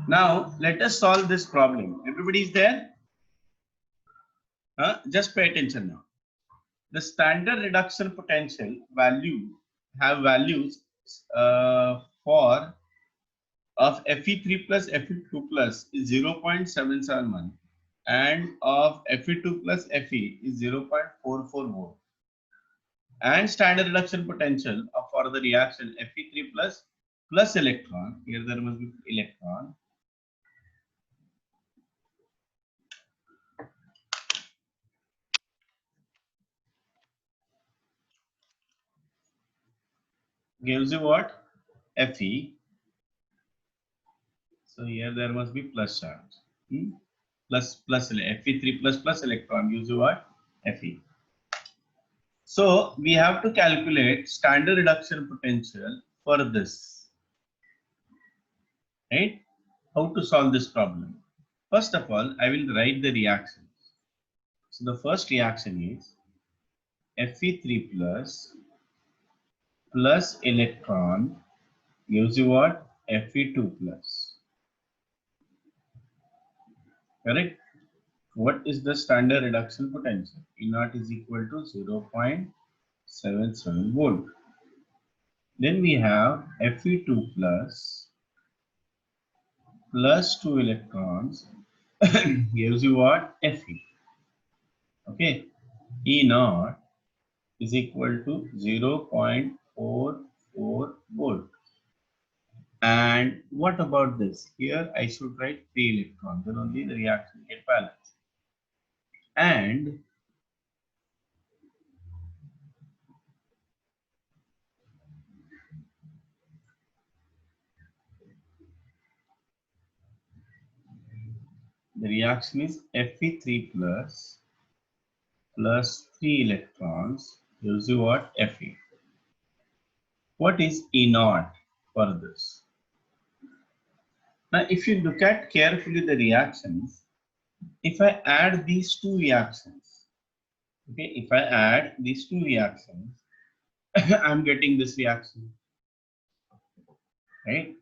Now let us solve this problem. Everybody is there? Just pay attention now. The standard reduction potential have values for of Fe3 plus Fe2 plus is 0.771 and of Fe2 plus Fe is 0.44 volt. And standard reduction potential for the reaction Fe3 plus electron, here there must be electron, gives you what? Fe. So here there must be plus charge. Plus Fe3 plus electron gives you what? Fe. So we have to calculate standard reduction potential for this. Right? How to solve this problem? First of all, I will write the reactions. So the first reaction is Fe3 plus electron gives you what? Fe2 plus. Correct? What is the standard reduction potential? E naught is equal to 0.77 volt. Then we have Fe2 plus 2 electrons gives you what? Fe. Okay. E naught is equal to 0.44 volt. And what about this? Here I should write 3 electrons, then only the reaction get balanced. And the reaction is Fe3 plus 3 electrons gives you what? Fe. What is E naught for this? Now, if you look at carefully the reactions, if I add these two reactions, okay, if I add these two reactions, I'm getting this reaction, right?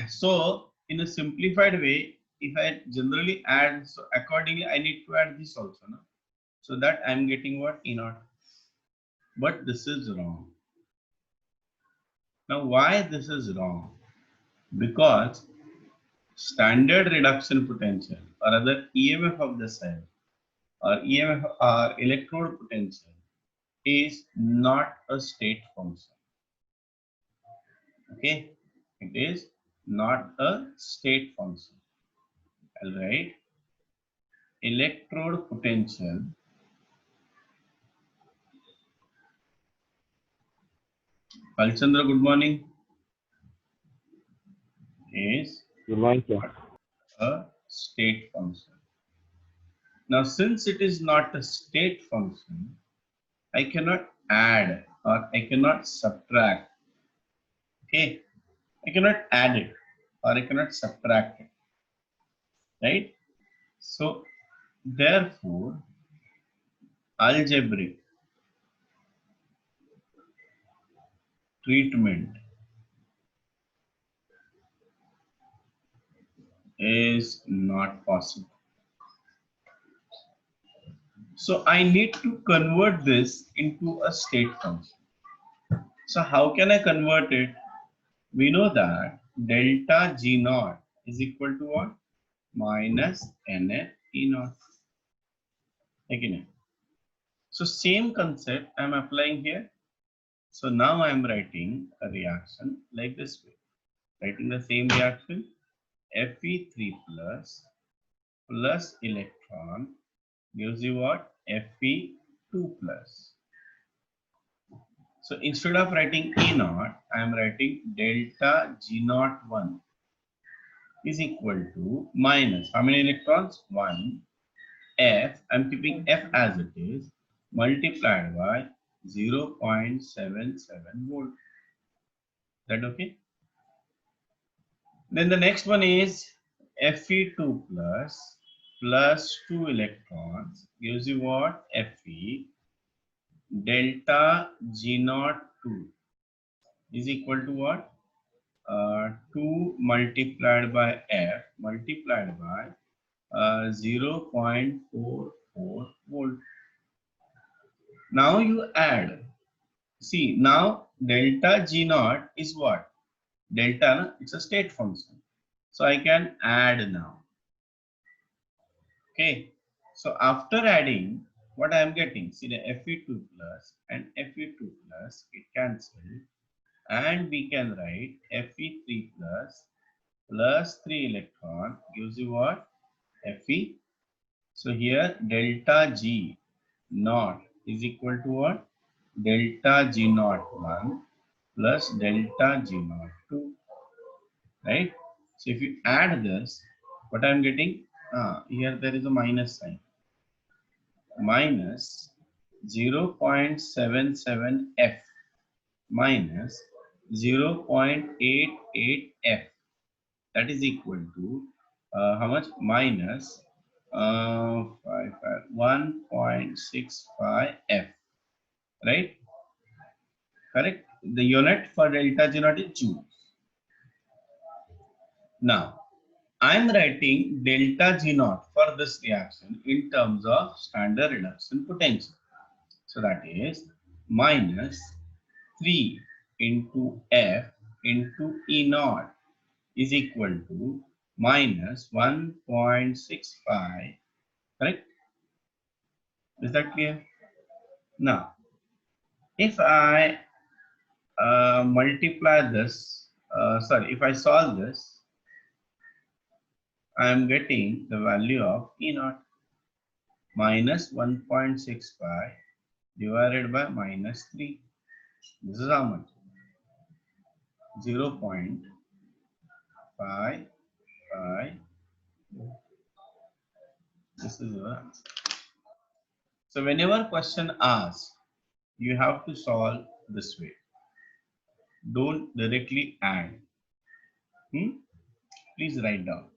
So, in a simplified way, if I generally add, so accordingly, I need to add this also, no? So that I'm getting what? E naught. But this is wrong. Now, why this is wrong? Because standard reduction potential or other EMF of the cell or EMF or electrode potential is not a state function. Okay, it is not a state function. All right, electrode potential Palchandra, good morning. Is not a state function. Now, since it is not a state function, I cannot add or I cannot subtract. Okay, I cannot add it or I cannot subtract it. Right? So, therefore, algebraic treatment is not possible. So I need to convert this into a state function. So how can I convert it? We know that delta G naught is equal to what? Minus NF E naught. Again. So same concept I am applying here. So now I am writing a reaction like this way. Writing the same reaction Fe3 plus electron gives you what? Fe2 plus. So instead of writing E naught, I am writing delta G naught 1 is equal to minus how many electrons? 1 F, I am keeping F as it is, multiplied by 0.77 volt. That okay? Then the next one is Fe2 plus 2 electrons gives you what? Fe delta G naught 2 is equal to what? 2 multiplied by f multiplied by 0.44 volt. Now you add. See, now delta G naught is what? Delta, it's a state function. So I can add now. Okay. So after adding, what I am getting? See the Fe2 plus and Fe2 plus, it cancels. And we can write Fe3 plus 3 electron gives you what? Fe. So here delta G naught is equal to what? Delta G naught 1 plus delta G naught 2, right? So if you add this, what I'm getting, here there is a minus sign, minus 0.77 F minus 0.88 F, that is equal to how much? Minus 1.65 F, right? Correct. The unit for delta G naught is joule. Now I'm writing delta G naught for this reaction in terms of standard reduction potential. So that is minus 3 into F into E naught is equal to minus 1.65. Correct? Is that clear? Now, if I multiply this, if I solve this, I am getting the value of E naught minus 1.65 divided by minus 3. This is how much? 0.55. This is your answer. So whenever question asks, you have to solve this way. Don't directly add. Please write down.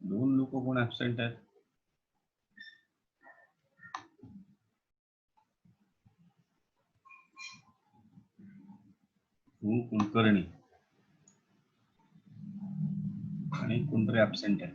Don't look upon absent. Kulkarni आणि कुंद्रे absent है.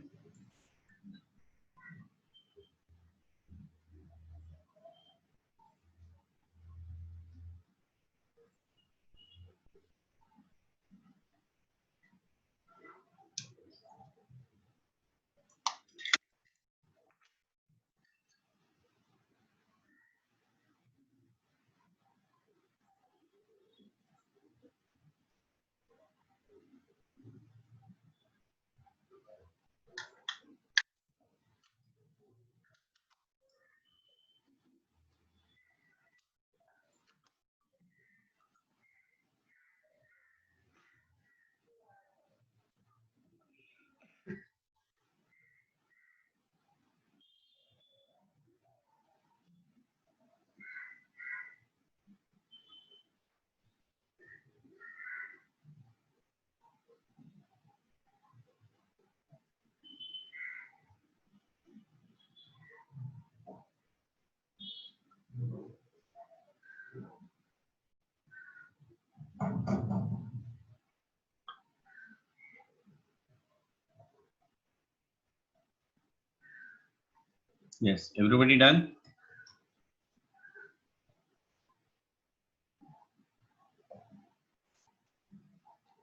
Yes, everybody done?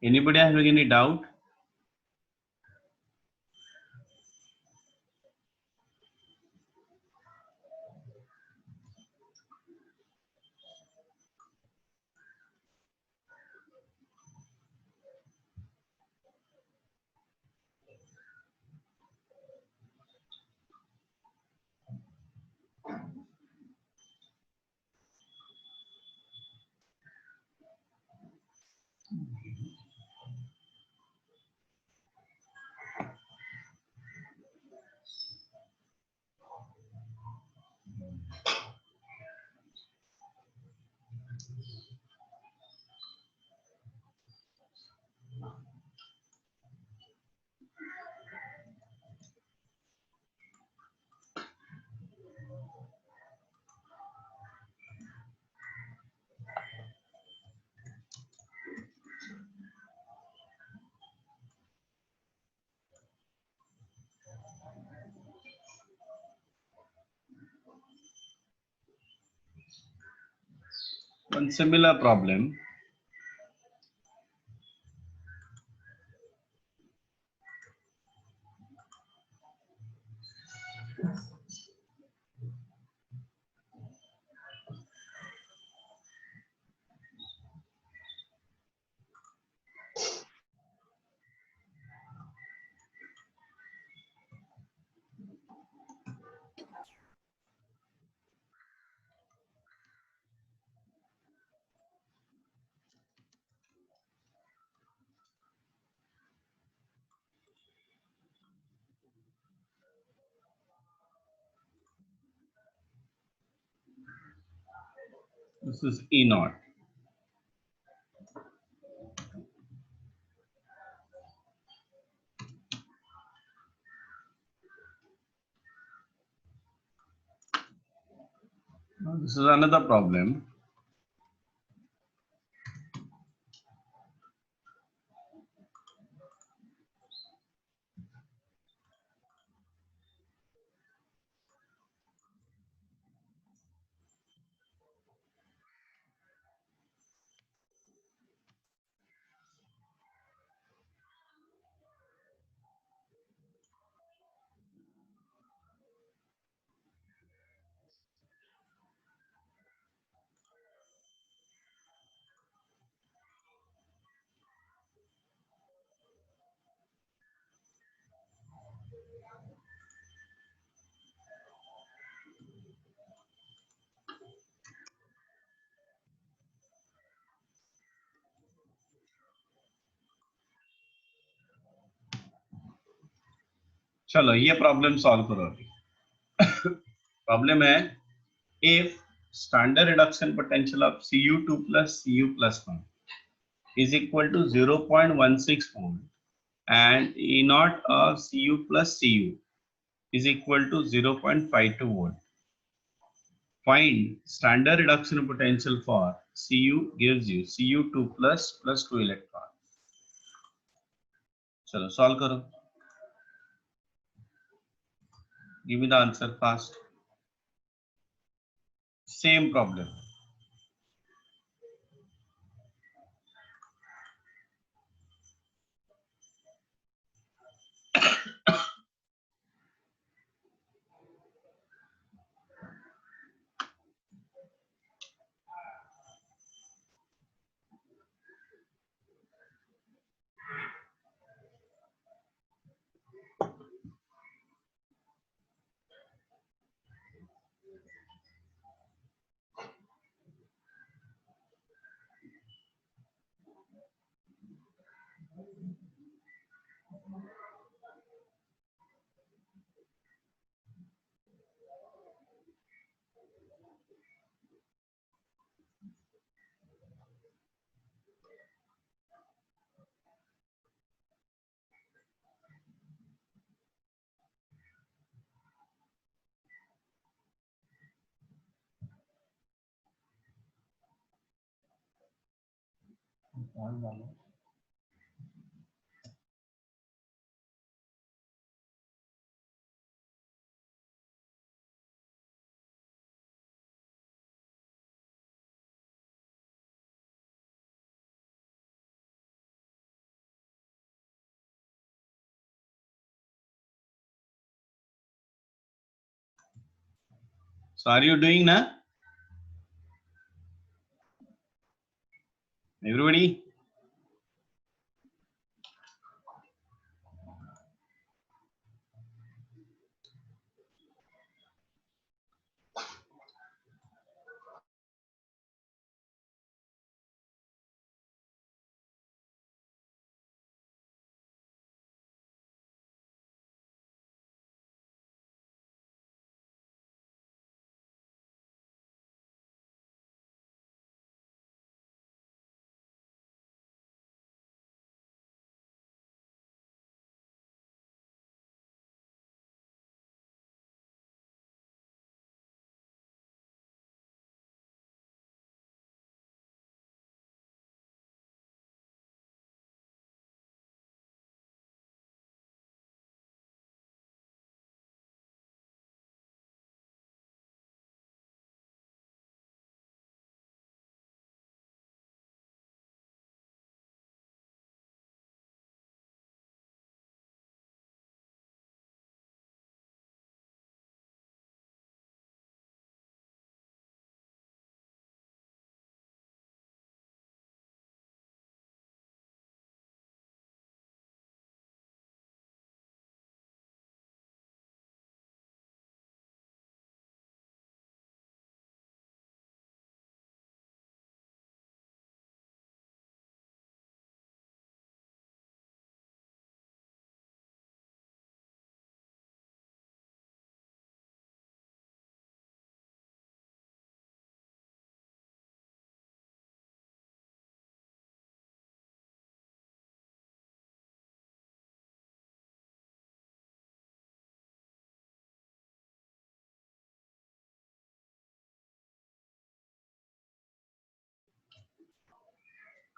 Anybody having any doubt? one similar problem. This is E naught. Now this is another problem. चलो ये problem solve करो अभी। Problem है if standard reduction potential of Cu2 plus Cu plus 1 is equal to 0.16 volt and E naught of Cu plus Cu is equal to 0.52 volt. Find standard reduction potential for Cu gives you Cu2 plus 2 electron. चलो solve करो. Give me the answer fast. Same problem. So are you doing now? Everybody?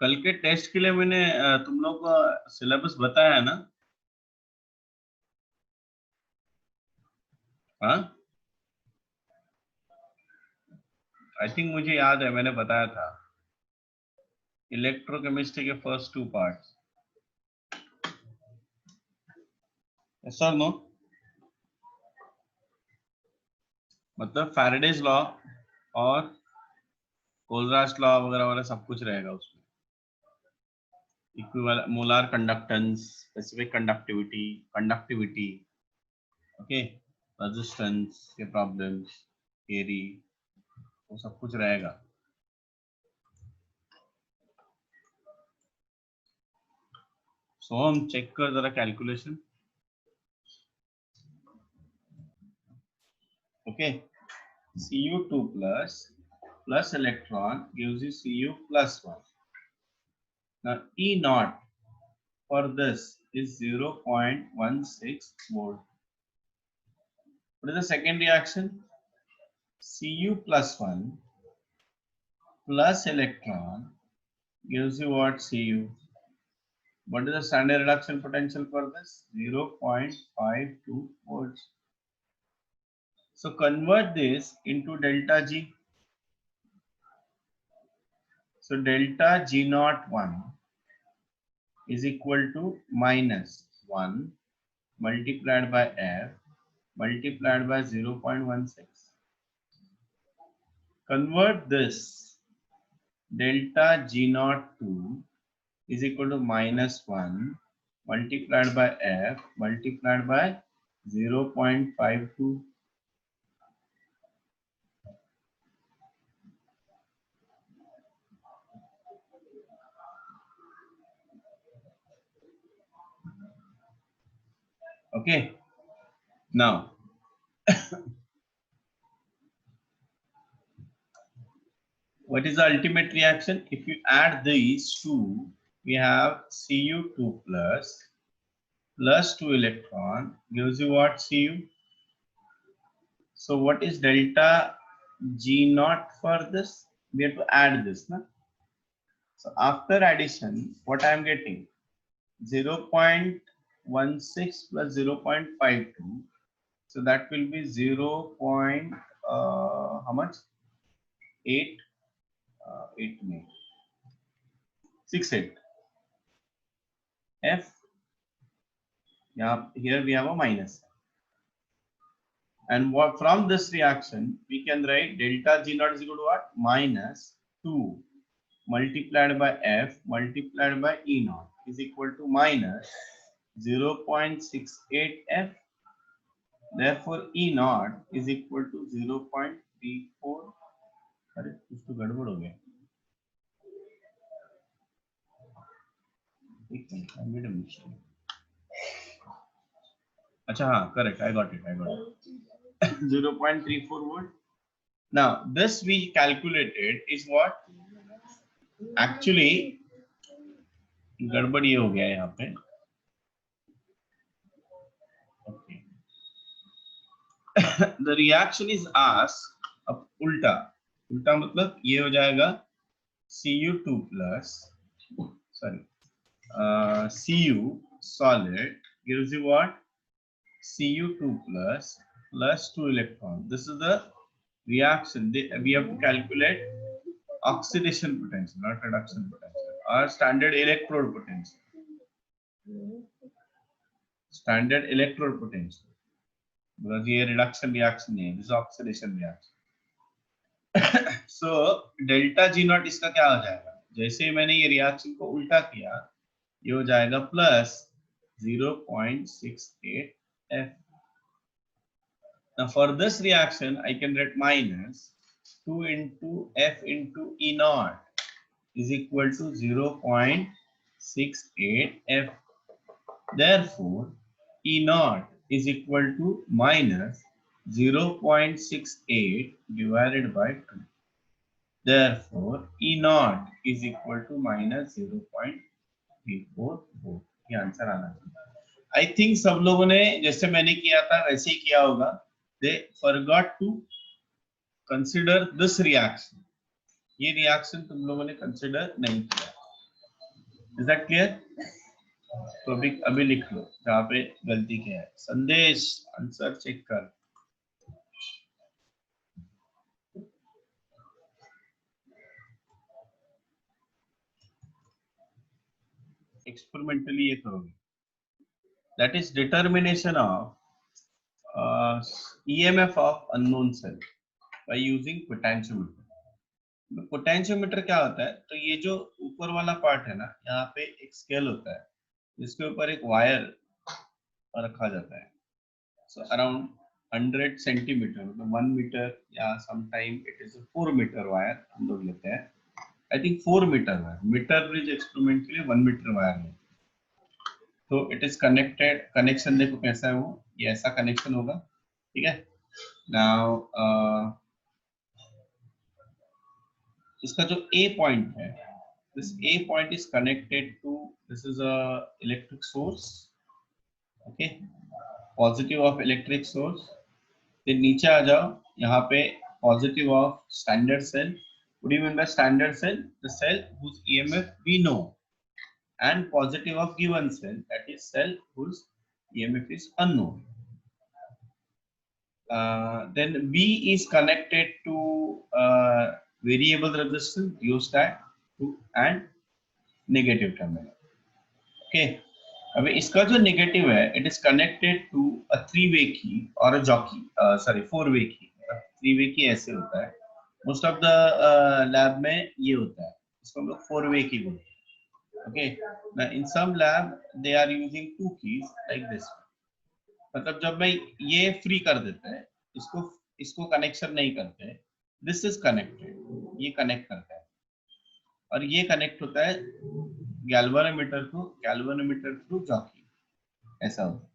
कल के test के लिए मैंने तुम लोग को सिलेबस बताया है ना? हाँ, आई थिंक मुझे याद है मैंने बताया था। इलेक्ट्रोकेमिस्ट्री के फर्स्ट 2 पार्ट्स। यस और नो? मतलब फैराडेज लॉ और कोलराज लॉ वगैरह वगैरह सब कुछ रहेगा उसमें। Equivalent molar conductance, specific conductivity, okay, resistance के प्रॉब्लम्स, थियरी, वो सब कुछ रहेगा। सो हम चेक कर जरा calculation. Okay, Cu2 plus electron gives you Cu plus 1. Now E naught for this is 0.16 volt. What is the second reaction? Cu plus 1 plus electron gives you what? Cu. What is the standard reduction potential for this? 0.52 volts. So convert this into delta G. So delta G naught 1 is equal to minus 1 multiplied by F multiplied by 0.16. Convert this delta G naught 2 is equal to minus 1 multiplied by F multiplied by 0.52. Okay, now what is the ultimate reaction? If you add these two, we have Cu2 plus 2 electron gives you what? Cu. So what is delta G naught for this? We have to add this. Na? So after addition, what I am getting? 0.16 plus 0.52. So that will be 0. How much? 8. 8 में 68. F. Here we have a minus. And what from this reaction we can write delta G naught is equal to what? Minus 2 multiplied by F multiplied by E naught is equal to minus 0.68 F. Therefore, E naught is equal to 0.34. अरे कुछ तो गड़बड़ हो गया। एक minute, I made a mistake. अच्छा हाँ, correct. I got it. 0.34 volt. Now this we calculated is what? Actually गड़बड़ ये हो गया है यहाँ पे। Okay. The reaction is asked अब उल्टा मतलब ये हो जाएगा Cu2 plus Cu solid gives you what? Cu2 plus 2 electron. This is the reaction. We have to calculate oxidation potential, not reduction potential, or standard electrode potential. Standard electrode potential. Because here reduction reaction नहीं है, this is oxidation reaction. So delta G naught इसका क्या हो जाएगा? जैसे ही मैंने ये reaction को उल्टा किया, ये हो जाएगा plus 0.68 F. Now for this reaction, I can write minus 2 into F into E naught is equal to 0.68 F. Therefore, E naught is equal to minus 0.68 divided by 2. Therefore, E naught is equal to minus 0.34 volt. ये answer आना चाहिए. I think सब लोगों ने जैसे मैंने किया था वैसे ही किया होगा. They forgot to consider this reaction. ये reaction तुम लोगों ने consider नहीं किया. Is that clear? तो अभी लिख लो जहाँ पे गलती क्या है। संदेश आंसर चेक कर। एक्सपेरिमेंटली ये करोगे, that is determination of EMF of unknown cell by using potentiometer. Potentiometer क्या होता है, तो ये जो ऊपर वाला पार्ट है ना, यहाँ पे एक स्केल होता है जिसके ऊपर एक वायर रखा जाता है। सो अराउंड 100 सेंटीमीटर, मतलब 1 मीटर, या sometime it is 4 metre wire हम लोग लेते हैं। I think 4 metre wire, metre bridge experiment के लिए 1 मीटर वायर लेते हैं। तो इट इज कनेक्टेड, कनेक्शन देखो कैसा है वो, ये ऐसा कनेक्शन होगा, ठीक है। नाउ इसका जो ए पॉइंट है, this A point is connected to, this is a electric source, okay, positive of electric source. फिर नीचे आ जाओ, यहाँ पे positive of standard cell. What do you mean by standard cell? The cell whose EMF we know, and positive of given cell, that is cell whose EMF is unknown. Then B is connected to variable resistance, rheostat, to and negative terminal. Okay. अभी इसका जो negative है, it is connected to a 3-वे key और अ jockey, sorry 4-वे की। 3-वे की ऐसे होता है, मोस्ट ऑफ द लैब में ये होता है, इसको हम लोग 4-वे की बोलते हैं। Okay, in some lab they are using 2 keys like this. मतलब जब मैं ये फ्री कर देते हैं, इसको इसको कनेक्शन नहीं करते, दिस इज कनेक्टेड, ये कनेक्ट करता है, और ये कनेक्ट होता है गैल्वेनोमीटर थ्रू जॉकी, ऐसा होता है।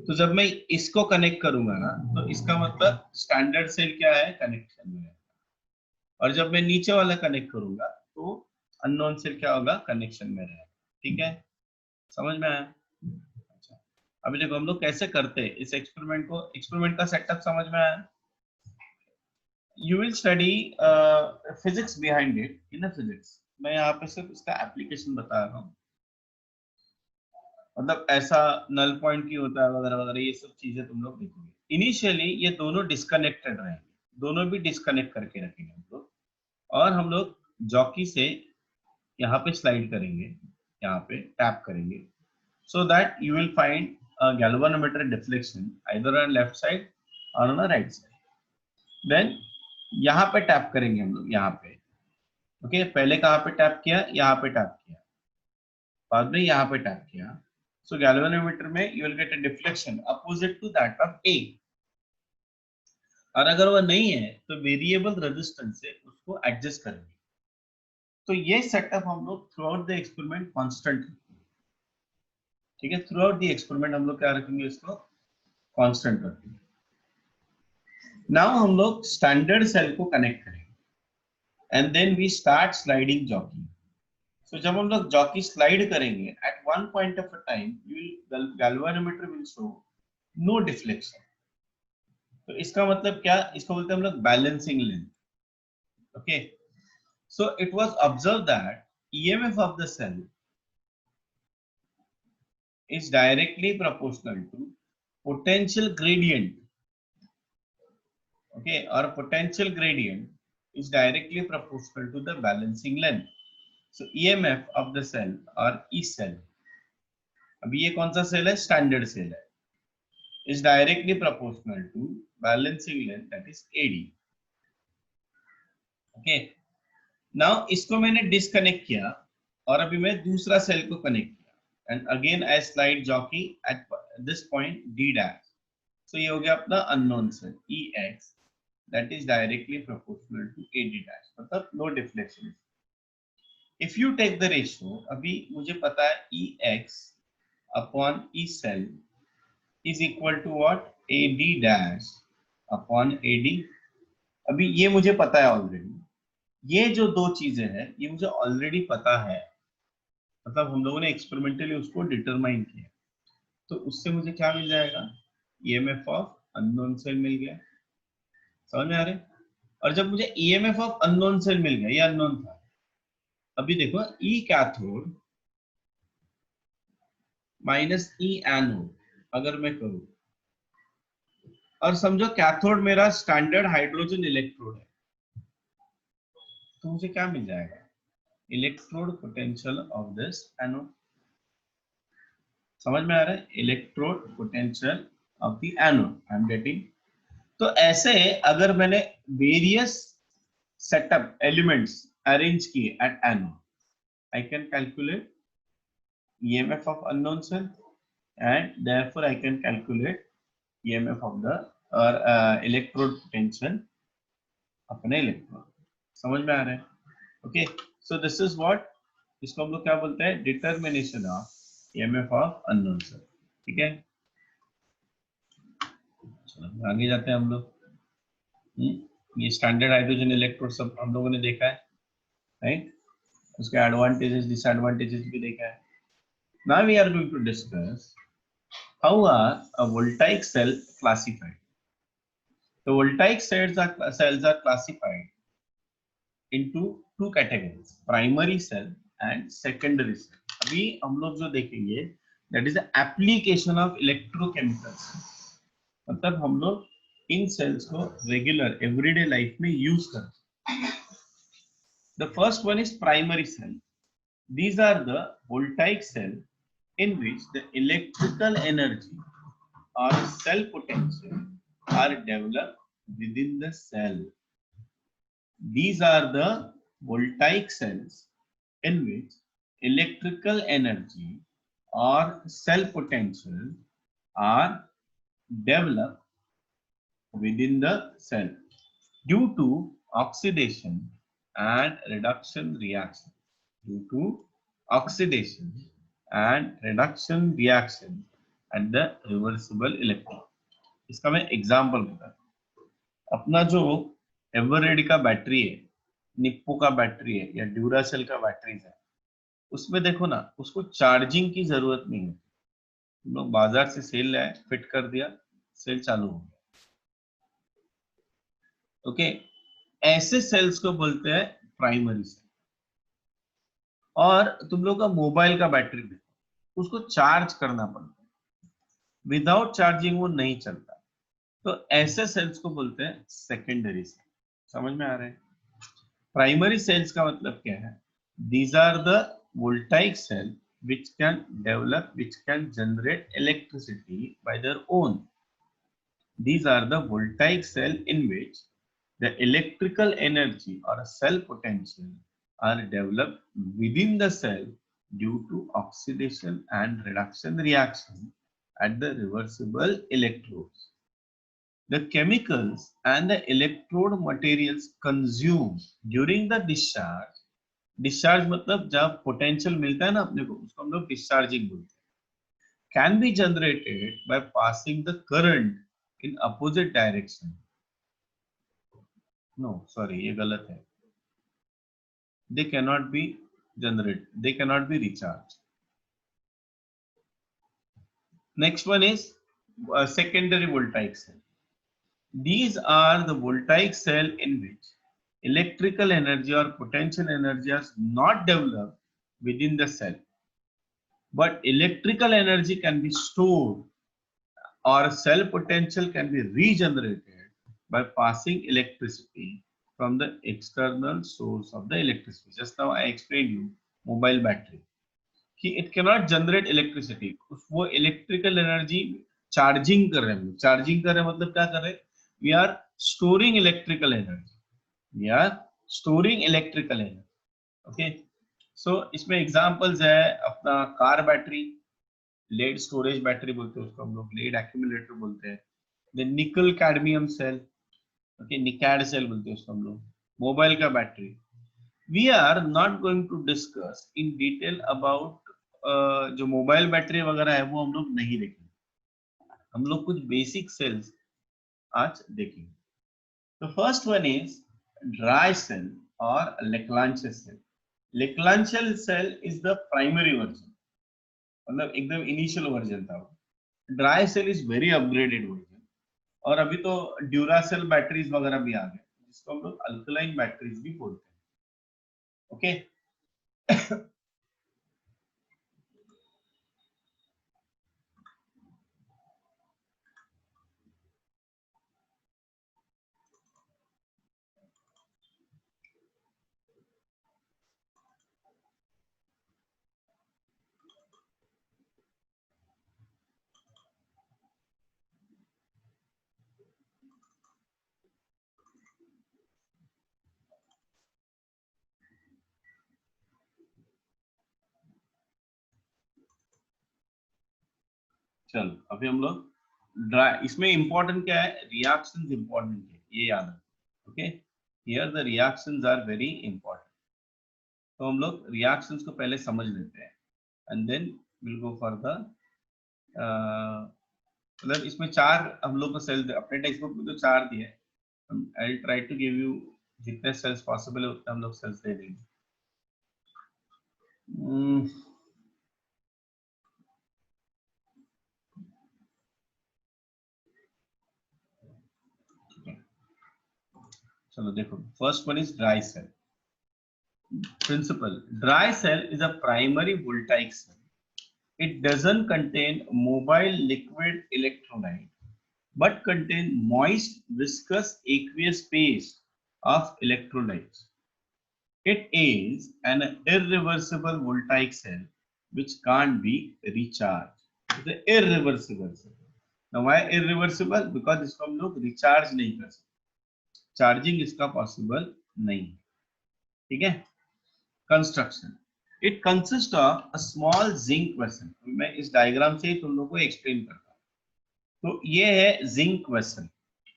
तो जब मैं इसको कनेक्ट करूंगा ना, तो इसका मतलब स्टैंडर्ड सेल क्या है, कनेक्शन में है, और जब मैं नीचे वाला कनेक्ट करूंगा तो अननोन सेल क्या होगा, कनेक्शन में रहेगा। ठीक है, समझ में आया? अच्छा, अभी देखो हम लोग कैसे करते हैं इस एक्सपेरिमेंट को, एक्सपेरिमेंट का सेटअप समझ में आया? You will study physics behind it in physics. मैं यहाँ पे सिर्फ इसका एप्लीकेशन बता रहा हूँ, मतलब ऐसा नल पॉइंट की होता है वगैरह वगैरह, ये सब चीजें तुम लोग देखोगे। इनिशियली ये दोनों डिस्कनेक्टेड रहेंगे, दोनों भी डिस्कनेक्ट करके रखेंगे हम लोग, और हम लोग जॉकी से यहाँ पे स्लाइड करेंगे, यहाँ पे टैप करेंगे, so that you will find galvanometer deflection either on left side और ऑन राइट साइड। देन यहाँ पे टैप करेंगे हम लोग, यहाँ पे, ओके, पहले कहाँ पे टैप किया, यहाँ पे टैप किया, बाद में यहाँ पे टैप किया। So galvanometer में you will get a deflection opposite to that of A, और अगर वो नहीं है तो वेरिएबल रेजिस्टेंस से उसको एडजस्ट करेंगे। तो ये सेटअप हम लोग through out the experiment constant रखेंगे, ठीक है, थ्रू आउट द एक्सपेरिमेंट हम लोग क्या रखेंगे, इसको कांस्टेंट रखेंगे। नाउ हम लोग स्टैंडर्ड सेल को कनेक्ट करेंगे and then we start sliding jockey. So जब हम लोग जॉकी स्लाइड करेंगे, at one point of a time the galvanometer will show no deflection। तो इसका मतलब क्या, इसको बोलते हैं हम लोग balancing length. Okay, so it was observe that EMF of the cell is directly proportional to potential gradient, okay, or potential gradient is directly proportional to the balancing length। So EMF of the cell or E cell, अभी ये कौन सा cell है, standard cell है, is directly proportional to balancing length, that is AD। okay, now इसको मैंने disconnect किया और अभी मैं दूसरा सेल को कनेक्ट किया, and again I slide jockey at this point D dash. So ये हो गया अपना unknown cell EX, that is directly proportional to AD dash, मतलब no deflection. If you take the ratio, अभी मुझे पता है EX upon E cell is equal to what, AD dash upon AD। अभी ये मुझे पता है ऑलरेडी, ये जो दो चीजें हैं ये मुझे ऑलरेडी पता है, मतलब हम लोगों ने एक्सपेरिमेंटली उसको डिटरमाइन किया। तो उससे मुझे क्या मिल जाएगा, EMF ऑफ अननोन सेल मिल गया। समझ में आ रहे? और जब मुझे EMF ऑफ अननोन सेल मिल गया, ये अननोन था, अभी देखो E कैथोड माइनस ई एनोड अगर मैं करूं, और समझो कैथोड मेरा स्टैंडर्ड हाइड्रोजन इलेक्ट्रोड है, तो मुझे क्या मिल जाएगा? Electrode potential of this anode. समझ में आ रहा है? Electrode potential of the anode I am getting. तो ऐसे अगर मैंने वेरियस सेटअप एलिमेंट्स अरेंज किए at anode, I can calculate EMF of unknown cell, and therefore I can calculate EMF of the or electrode potential of an electron. समझ में आ रहा है? Okay, so this is what, इसको हम लोग क्या बोलते हैं? Determination of EMF of unknown cell. ठीक है, चलो आगे जाते हैं हम लोग। ये स्टैंडर्ड हाइड्रोजन इलेक्ट्रोड सब हम लोगों ने देखा है, राइट? उसके एडवांटेजेस डिसएडवांटेजेस भी देखा है। Now we are going to discuss how are a voltaic cell classified. The voltaic cells are classified into two categories, primary cell and secondary cell. अभी हम लोग जो देखेंगे that is the application of electrochemicals, मतलब हम लोग इन cells को regular everyday life में use करते हैं। The first one is primary cell. These are the voltaic cell in which the electrical energy or cell potential are developed within the cell. These are the voltaic cells in which electrical energy or cell potential are developed within the cell due to oxidation and reduction reaction. Due to oxidation and reduction reaction at the reversible electron. इसका मैं example बता, अपना जो awarded का battery है, Nippon का battery है या ड्यूरासेल का बैटरी है, उसमें देखो ना, उसको चार्जिंग की जरूरत नहीं है। तुम लोग बाजार से सेल लाए, फिट कर दिया, सेल चालू हो गया। ओके, ऐसे सेल्स को बोलते हैं प्राइमरी सेल। और तुम लोग का मोबाइल का बैटरी देखो, उसको चार्ज करना पड़ता है, विदाउट चार्जिंग वो नहीं चलता। तो ऐसे सेल्स को बोलते हैं सेकेंडरी सेल। समझ में आ रहा है? प्राइमरी सेल्स का मतलब क्या है? These are the voltaic cell which can develop, which can generate electricity by their own. These are the voltaic cell in which the electrical energy or a cell potential are developed within the cell due to oxidation and reduction reaction at the reversible electrodes. The chemicals and the electrode materials consumed during the discharge, discharge मतलब जब potential मिलता है ना अपने को, उसको हम लोग discharging बोलते हैं, can be generated by passing the current in opposite direction. No, sorry, ये गलत है. They cannot be generated. They cannot be recharged. Next one is secondary voltaic cell. These are the voltaic cell in which electrical energy or potential energy is not developed within the cell, but electrical energy can be stored or cell potential can be regenerated by passing electricity from the external source of the electricity. Just now I explained you mobile battery कि it cannot generate electricity. वो electrical energy charging कर रहे हैं, charging कर रहे हैं मतलब क्या कर रहे हैं? We are storing electrical energy. We are storing electrical energy. Okay. So इसमें examples है अपना car battery, lead storage battery बोलते हैं उसको हम लोग, लेड एक्यूमुलेटर बोलते हैं, then nickel cadmium cell, okay, nicad cell बोलते हैं उसको हम लोग, मोबाइल का battery. We are not going to discuss in detail about जो मोबाइल बैटरी वगैरह है वो हम लोग नहीं देखेंगे, हम लोग कुछ बेसिक सेल्स आज देखेंगे। तो first one is dry cell और Leclanche cell. Leclanche cell is the primary version, मतलब एकदम इनिशियल वर्जन था वो। Dry cell is very upgraded version, और अभी तो ड्यूरासेल बैटरीज वगैरह भी आ गए जिसको हम लोग अल्कलाइन बैटरीज भी बोलते हैं। ओके चलो अभी हम लोग ड्राई, इसमें इंपॉर्टेंट क्या है, रिएक्शंस इंपॉर्टेंट है, ये याद रखो। Okay, here the reactions are very important. तो हम लोग रिएक्शंस को पहले समझ लेते हैं and then will go for the, मतलब इसमें चार हम लोग को सेल, अपने टेक्स्ट बुक में तो चार दिए, I will try to give you जितने सेल्स पॉसिबल है उतने हम लोग सेल्स दे देंगे। चलो देखो, first one is dry cell. Principle: dry cell is a primary voltaic cell. It doesn't contain mobile liquid electrolyte, but contain moist, viscous, aqueous phase of electrolytes. It is an irreversible voltaic cell which can't be recharged. It's an irreversible cell. Now why irreversible? Because इसको हम लोग recharge नहीं कर सकते, charging इसका possible नहीं, ठीक है। Construction: it consist of a small zinc vessel. मैं इस डायग्राम से ही तुम लोगों को एक्सप्लेन करता हूं। तो ये है जिंक वेसल,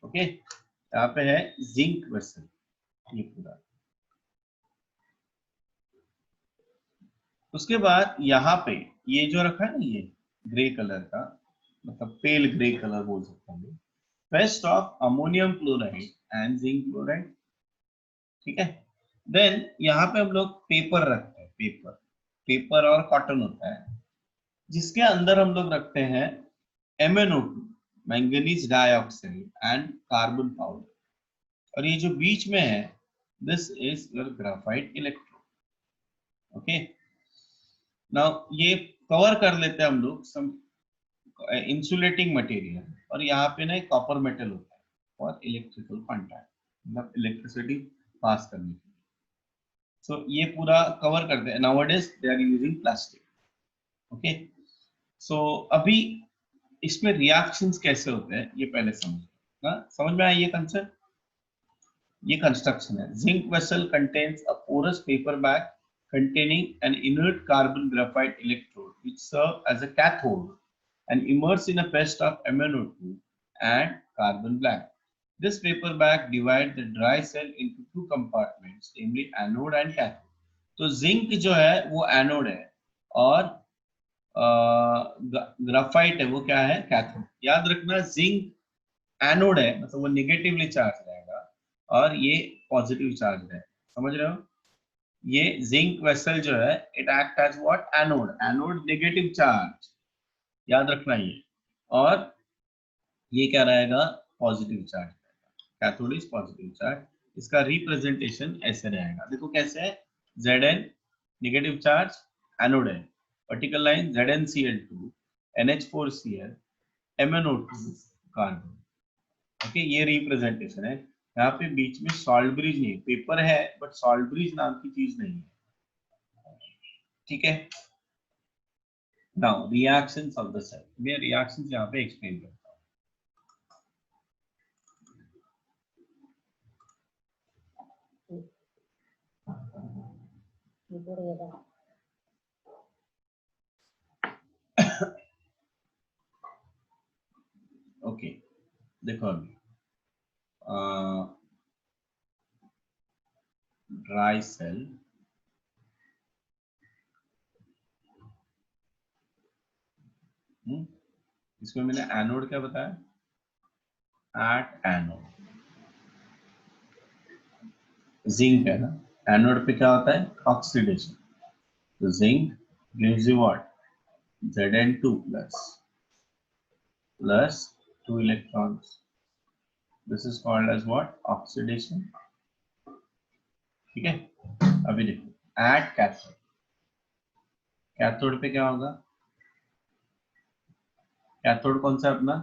ओके, यहाँ पे है जिंक वेसल, ये पूरा। उसके बाद यहाँ पे ये जो रखा है ना, ये ग्रे कलर का, मतलब पेल ग्रे कलर बोल सकते हैं, paste of ammonium chloride and zinc chloride, ठीक है। देन यहाँ पे हम लोग पेपर रखते हैं, पेपर और कॉटन होता है, जिसके अंदर हम लोग रखते हैं MnO2, manganese dioxide and carbon powder, और ये जो बीच में है this is your graphite electrode. Okay, now ये कवर कर लेते हैं हम लोग सम इंसुलेटिंग मटेरियल, और यहाँ पे ना एक कॉपर मेटल होता है और इलेक्ट्रिकल कॉन्टैक्ट, मतलब इलेक्ट्रिसिटी पास करने के लिए। सो ये पूरा कवर करते हैं। Nowadays they are using plastic, okay. So अभी इसमें रिएक्शंस कैसे होते हैं ये पहले समझ में आया ये कंसेप्ट, ये कंस्ट्रक्शन है। Zinc vessel contains a porous paper bag containing an inert carbon graphite electrode which serve as a cathode and immerse in a paste of MnO2 and carbon black. This paper bag divides the dry cell into two compartments, namely anode and cathode. तो zinc जो है वो anode है और graphite है वो क्या है, कैथोड। याद रखना, जिंक एनोड है, मतलब वो नेगेटिवली चार्ज रहेगा और ये पॉजिटिव चार्ज है, समझ रहे हो। ये जिंक वेसल जो है it act as what, anode, anode negative charge, याद रखना ये, और ये क्या रहेगा, पॉजिटिव चार्ज रहेगा, कैथोड इज पॉजिटिव चार्ज। इसका रिप्रेजेंटेशन ऐसे रहेगा, देखो कैसे है, Zn नेगेटिव चार्ज, एनोड है, vertical line ZnCl2 NH4Cl MnO2 carbon, okay, ये रिप्रेजेंटेशन है। यहाँ पे बीच में सॉल्ट ब्रिज नहीं, पेपर है बट सॉल्ट ब्रिज नाम की चीज नहीं है, ठीक है। Now reactions of the cell, मैं रिएक्शंस यहाँ पे एक्सप्लेन करता हूँ। ओके, देखो अभी ड्राई सेल, इसमें मैंने एनोड क्या बताया, एट एनोड जिंक है ना, एनोड पे क्या होता है, ऑक्सीडेशन, तो zinc gives you what, Zn2 plus 2 electrons, this is called as what, oxidation, ठीक है। अभी देखो एट कैथोड, कैथोड पे क्या होगा, कैथोड कौन सा अपना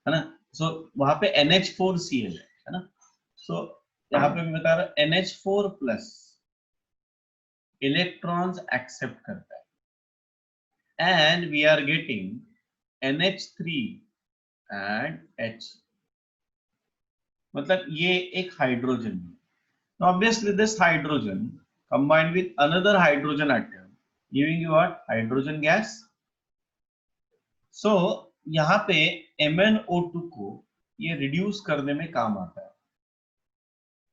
है ना, सो वहां पे NH4Cl है ना, सो यहाँ पे मैं बता रहा हूँ NH4 प्लस इलेक्ट्रॉन्स एक्सेप्ट करता है and we are getting NH3 and H, मतलब ये एक हाइड्रोजन है। Now obviously this hydrogen combined with another hydrogen atom giving you what, hydrogen gas, सो यहाँ पे MnO2 को ये रिड्यूस करने में काम आता है।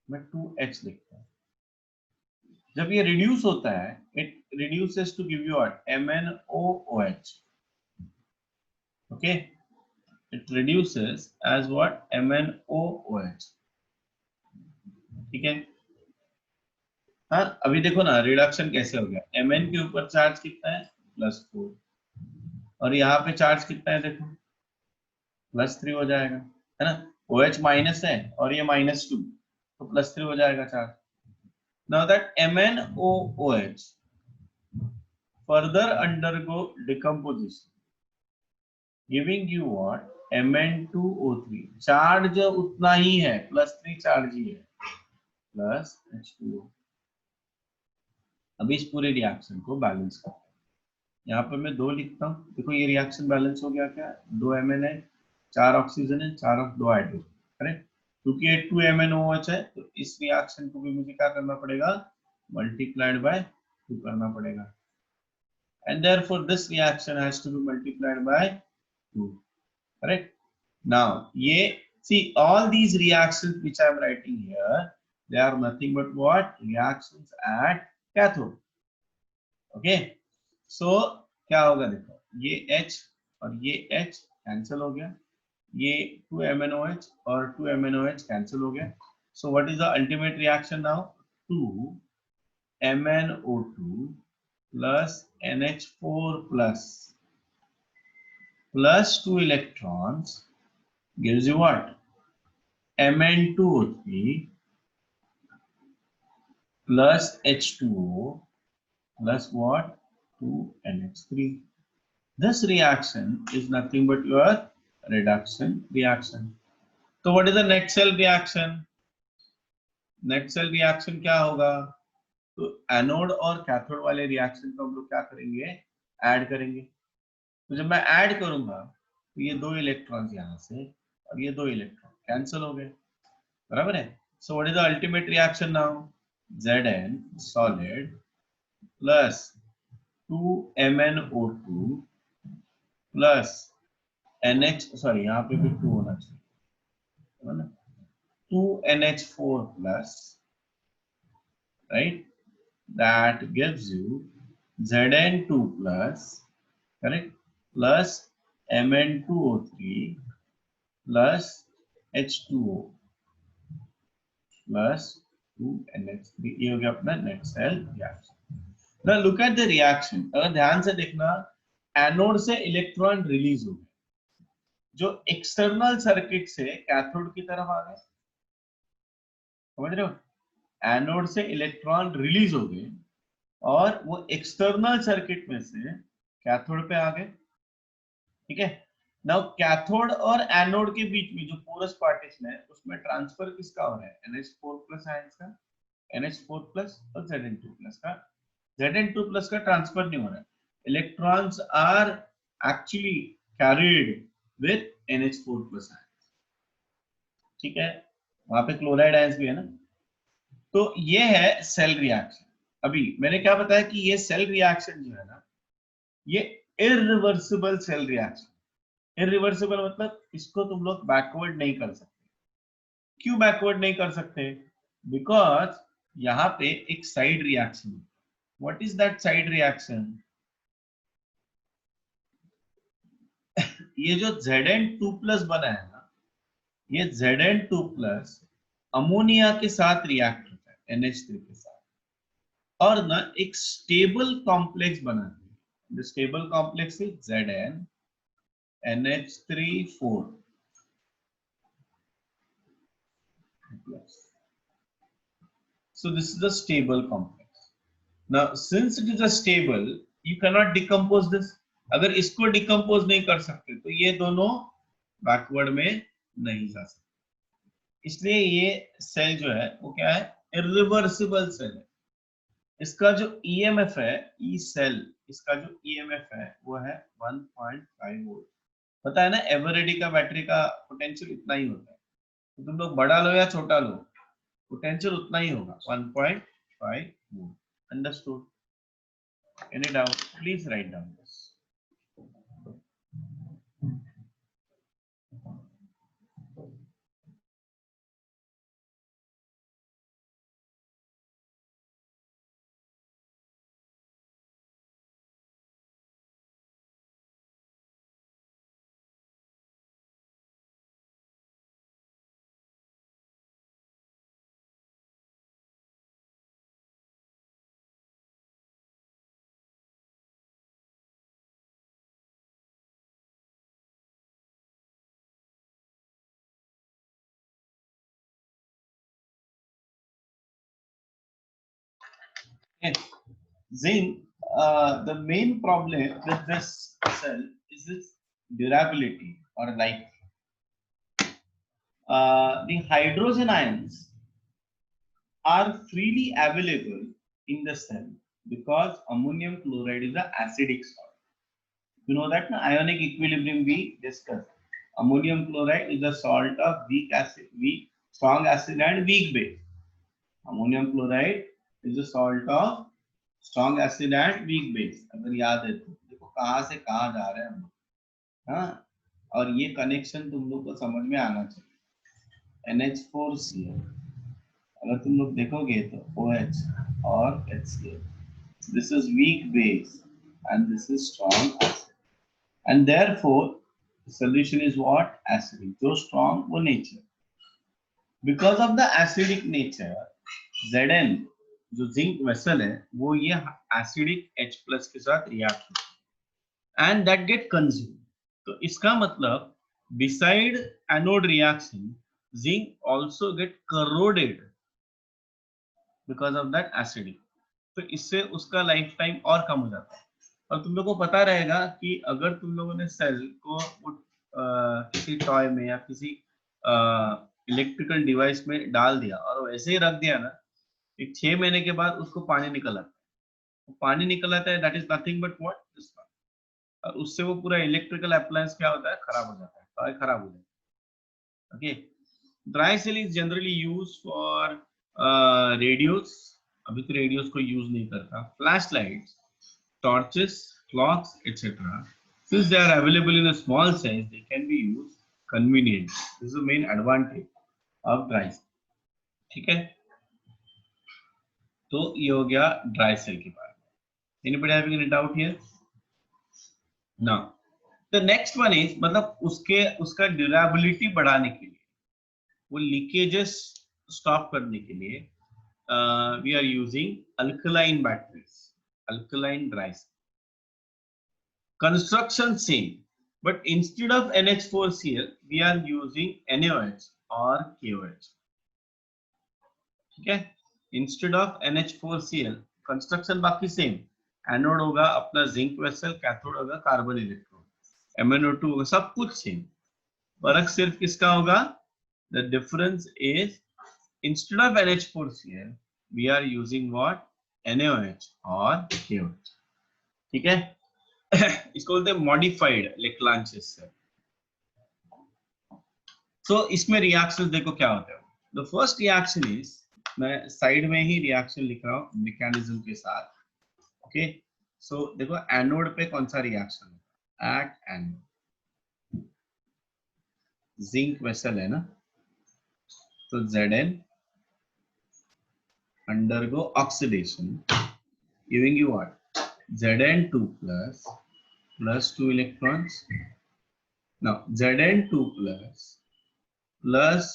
मैं 2H लिखता हूँ। जब ये रिड्यूस होता है, it reduces to give you what, MnOOH. Okay, it reduces as what, MnOOH. ठीक है। हाँ, अभी देखो ना रिडक्शन कैसे हो गया। Mn के ऊपर चार्ज कितना है, +4, और यहाँ पे चार्ज कितना है देखो, +3 हो जाएगा, है ना। OH माइनस है और ये -2, तो +3 हो जाएगा charge. Now that MnOOH further undergo decomposition, giving you what, Mn2O3. Charge उतना ही है, +3 चार्ज ही है, प्लस H2O। अभी इस पूरे रिएक्शन को बैलेंस करते हैं। यहाँ पर मैं 2 लिखता हूँ। देखो ये रिएक्शन बैलेंस हो गया क्या, 2 Mn है, 4 ऑक्सीजन है, 4 2 हाइड्रोजन, करेक्ट। क्योंकि ये 2 MnOH है, तो इस रिएक्शन को भी मुझे क्या करना पड़ेगा, मल्टीप्लाइड बाय 2 करना पड़ेगा, and therefore this reaction has to be multiplied by 2, correct. Now ये, see all these reactions which I am writing here, they are nothing but what, reactions at cathode. Okay, so क्या होगा देखो, ये H और ये H cancel हो गया, ये 2 MnOH और 2 MnOH कैंसिल हो गया। So what is the ultimate reaction now, 2 MnO2 plus NH4 plus 2 electrons gives you what, Mn2O3 plus H2O plus what, 2NH3. This reaction is nothing but your reduction reaction. So what is the net cell reaction? Net cell reaction क्या होगा, तो anode और cathode वाले reaction को हम लोग क्या करेंगे, ऐड करेंगे। तो जब मैं ऐड करूंगा तो ये 2 इलेक्ट्रॉन्स यहाँ से और ये 2 इलेक्ट्रॉन कैंसिल हो गए, बराबर है। So what is the ultimate reaction now, Zn solid plus 2 MnO2 plus NH, sorry यहाँ पे भी 2 होना चाहिए, है ना, 2 NH4 plus, right, that gives you Zn2 plus, correct, plus Mn2O3 plus H2O plus 2NH3। ये हो गया अपना net cell reaction. Now look at the reaction, अगर ध्यान से देखना, एनोड से इलेक्ट्रॉन रिलीज हो गए, जो एक्सटर्नल सर्किट से कैथोड की तरफ आ गए, समझ रहे हो, एनोड से इलेक्ट्रॉन रिलीज हो गए और वो एक्सटर्नल सर्किट में से कैथोड पे आ गए, ठीक है। नाउ कैथोड और एनोड के बीच में जो पोरस पार्टीशन है उसमें ट्रांसफर किसका हो रहा है, NH4 प्लस आयंस का, NH4 प्लस और Zn2 प्लस का। Zn2 प्लस का ट्रांसफर नहीं हो रहा है, electrons are actually carried with NH4 plus ions, ठीक है। वहां पे क्लोराइड आयंस भी है ना। तो ये है सेल रिएक्शन। अभी मैंने क्या बताया कि ये सेल रिएक्शन जो है ना, ये इरिवर्सिबल सेल रिएक्शन। इरिवर्सिबल मतलब इसको तुम लोग बैकवर्ड नहीं कर सकते। क्यों बैकवर्ड नहीं कर सकते, बिकॉज यहाँ पे एक side reaction. What is that side reaction, ये जो Zn2 प्लस बना है ना, ये Zn2 प्लस अमोनिया के साथ रिएक्ट होता है, NH3 के साथ, और ना एक स्टेबल कॉम्प्लेक्स बनाते हैं। The stable complex is Zn NH3 4 plus. So this is a stable complex. Now since it is a stable, you cannot decompose this. अगर इसको डिकम्पोज नहीं कर सकते तो ये दोनों बैकवर्ड में नहीं जा सकते। इसलिए ये सेल जो है वो क्या है, इरिवर्सिबल सेल है। इसका जो ईएमएफ है, ई सेल, इसका जो ईएमएफ है वो है 1.5 वोल्ट। पता है ना, एवरेडी का बैटरी का पोटेंशियल इतना ही होता है, तो तुम लोग बड़ा लो या छोटा लो, पोटेंशियल उतना ही होगा, 1.5 volt. Understood? Any doubt, please write down this. Okay. Zinc, the main problem with this cell is its durability or life. The hydrogen ions are freely available in the cell because ammonium chloride is an acidic salt. You know that na? Ionic equilibrium we discussed. Ammonium chloride is a salt of weak acid, weak, strong acid and weak base. Ammonium chloride is a salt of strong acid and weak base. अगर याद है तो देखो कहाँ से कहाँ जा रहे हैं हम लोग, हाँ, और ये कनेक्शन तुम लोग को समझ में आना चाहिए. NH4Cl अगर तुम लोग देखोगे तो OH और HCl. This is weak base and this is strong acid. And therefore, the solution is what? Acidic. जो strong वो nature. Because of the acidic nature, Zn जो जिंक वेसल है वो ये एसिडिक H प्लस के साथ react होता है एंड दैट गेट कंज्यूम. तो इसका मतलब beside anode reaction zinc also get corroded because of that acidic. तो इससे उसका लाइफ टाइम और कम हो जाता है. और तुम लोगों को पता रहेगा कि अगर तुम लोगों ने सेल को किसी टॉय में या किसी इलेक्ट्रिकल डिवाइस में डाल दिया और वैसे ही रख दिया ना, एक 6 महीने के बाद उसको पानी निकल आता है. पानी निकल आता है, that is nothing but what this. और उससे वो पूरा इलेक्ट्रिकल अप्लायंस क्या होता है, खराब हो जाता है, टॉय खराब हो जाता है. Okay. Dry cell is generally use for radios. अभी तो रेडियोस को यूज नहीं करता. Flash lights, torches, clocks, etc. Since they are available in a small size, they can be used conveniently. This is the main advantage of dry cell. ठीक है. तो ये हो गया ड्राई सेल के बारे में. Anybody having any doubt here? No. The next one is मतलब उसका ड्यूरेबिलिटी बढ़ाने के लिए, वो लीकेजेस स्टॉप करने के लिए we are using alkaline batteries, alkaline dry cell. Construction same, but instead of NH4Cl, we are using NaOH or KOH. ठीक है. Instead of NH4Cl, construction बाकी सेम. एनोड होगा अपना जिंक वेसल, कैथोड होगा carbon electrode, MnO2 होगा, सब कुछ same. फर्क सिर्फ किसका होगा? The difference is instead of NH4Cl, we are using what? NaOH or KOH. ठीक है. इसको बोलते हैं मॉडिफाइड लेक्लांचे सेल. सो इसमें रिएक्शन देखो क्या होता है. द फर्स्ट रिएक्शन इज, मैं साइड में ही रिएक्शन लिख रहा हूँ मैकेनिज्म के साथ. ओके. सो देखो एनोड पे कौन सा रिएक्शन होगा? एट एनोड जिंक वेसल है ना, तो Zn undergo oxidation giving you what? Zn2 plus 2 electrons. Now Zn2 plus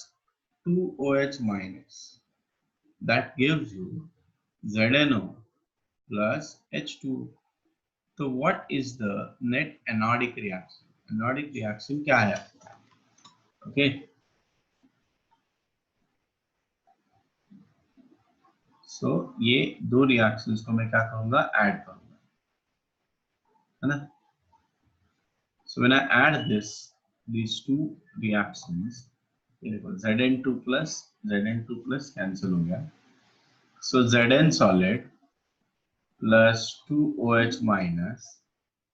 2 OH minus, that gives you ZnO plus H2. So what is the net anodic reaction? Anodic reaction क्या है? Okay. So ये दो reactions को मैं क्या करूँगा? Add करूँगा, है ना? So when I add these two reactions, Zn2 plus cancel हो गया. So Zn solid plus 2 OH minus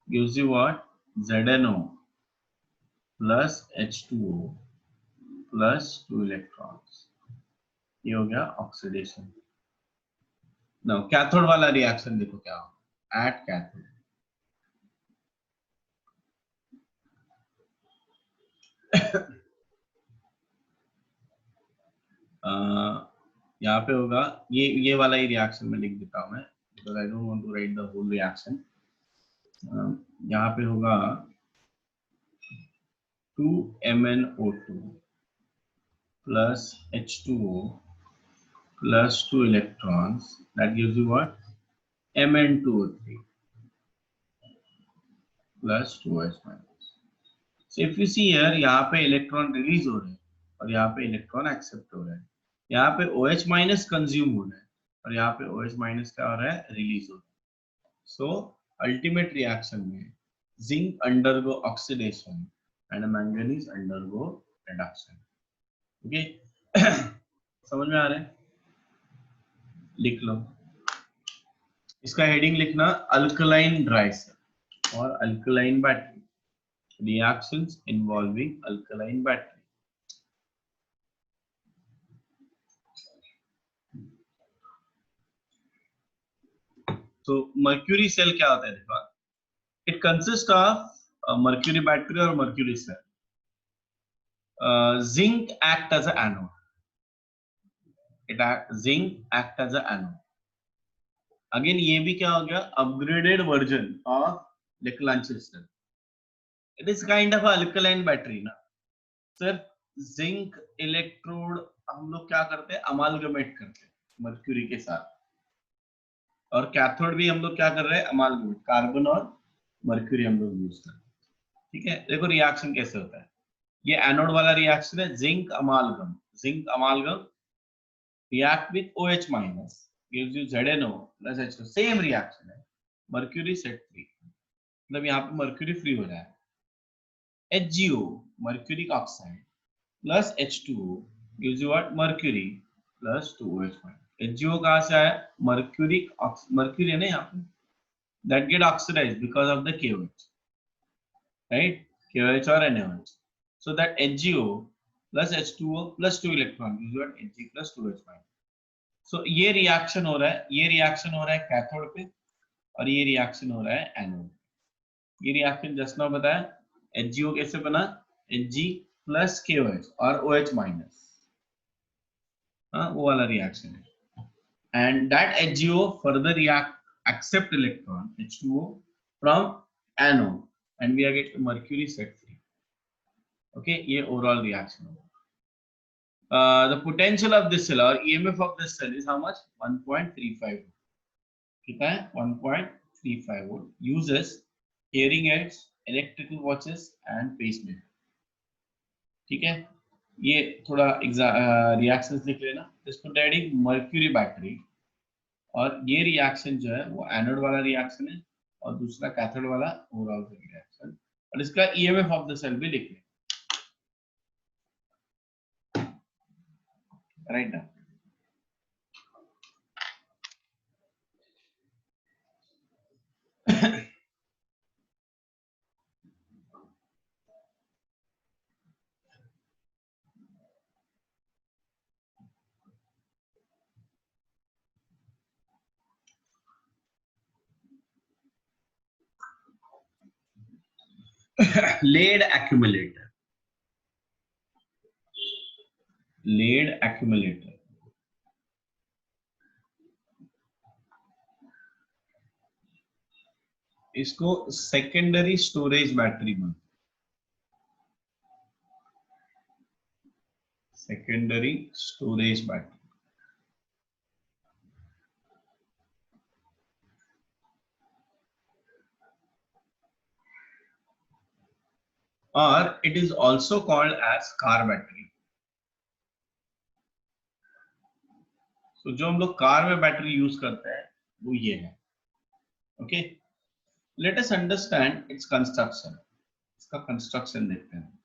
gives you what? ZnO plus H2O plus 2 electrons. ये हो गया ऑक्सीडेशन. नाउ कैथोड वाला रिएक्शन देखो क्या होगा. एट कैथोड यहाँ पे होगा ये वाला ही रिएक्शन में लिख देता हूँ मैं, because I don't want to write the whole reaction. यहाँ पे होगा 2MnO2 plus H2O plus 2 electrons, that gives you what? Mn2O3 plus 2H minus. So if you see here, यहाँ पे इलेक्ट्रॉन रिलीज हो रहे हैं और यहाँ पे इलेक्ट्रॉन एक्सेप्ट हो रहे हैं. यहाँ पे OH माइनस कंज्यूम हो रहा है और यहाँ पे OH माइनस क्या हो रहा है, रिलीज हो रहा है. सो अल्टीमेट रिएक्शन में zinc undergo oxidation and manganese undergo reduction. Okay. समझ में आ रहा है? लिख लो. इसका हेडिंग लिखना अल्कलाइन ड्राई सेल और alkaline battery, reactions involving alkaline battery. तो मर्क्यूरी सेल क्या होता है देखो. It consist of mercury battery और mercury cell. Zinc act as anode. Zinc act as anode. Again ये भी क्या हो गया, upgraded version of Leclanche cell. It is kind of alkaline battery ना सर. जिंक इलेक्ट्रोड हम लोग क्या करते हैं, अमालगमेट करते हैं मर्क्यूरी के साथ. और कैथोड भी हम लोग क्या कर रहे हैं, अमालगमेट, कार्बन और मर्क्यूरी हम लोग यूज कर रहे हैं. ठीक है. देखो रिएक्शन कैसे होता है. ये एनोड वाला रिएक्शन है, zinc अमालगम. Zinc अमालगम react with OH minus gives you ZNO plus H2. Same reaction है. मर्क्यूरी सेट फ्री, मतलब यहाँ पे मर्क्यूरी फ्री हो रहा है. HgO mercuric oxide plus H2O gives you what, mercury plus 2OH minus. HgO कहाँ से आया, मर्क्यूरी है ना यहाँ पे, that get oxidized because of the KOH, right? KOH और NaOH. So that HgO plus H2O plus 2 electron gives you what, Hg plus 2H minus. So ये reaction हो रहा है, ये रिएक्शन हो रहा है कैथोड पे और ये रिएक्शन हो रहा है एनोड. ये रिएक्शन जस्ट नाउ बताया. HgO कैसे बना, Hg प्लस KOH और OH माइनस, हाँ वो वाला रिएक्शन है. And that HgO further react accept electron H2O from anode and we are get mercury set free. Okay, ये ओवरऑल रिएक्शन होगा. The potential of this cell or EMF of this cell is how much, 1.35. कितना है, 1.35 volt. Uses hearing aids, electrical watches and pacemaker. ठीक है. ये थोड़ा reactions लिख लेना. इसको डेडिंग मर्क्यूरी बैटरी, और ये रिएक्शन जो है वो एनोड वाला रिएक्शन है और दूसरा कैथोड वाला ओवरऑल रिएक्शन. और इसका ईएमएफ ऑफ द सेल भी लिख लें. राइट ना. lead accumulator. lead accumulator इसको सेकेंडरी स्टोरेज बैटरी में, सेकेंडरी स्टोरेज बैटरी. और it is also called as car battery. So जो हम लोग कार में बैटरी यूज करते हैं वो ये है. Okay, let us understand its construction. इसका कंस्ट्रक्शन देखते हैं.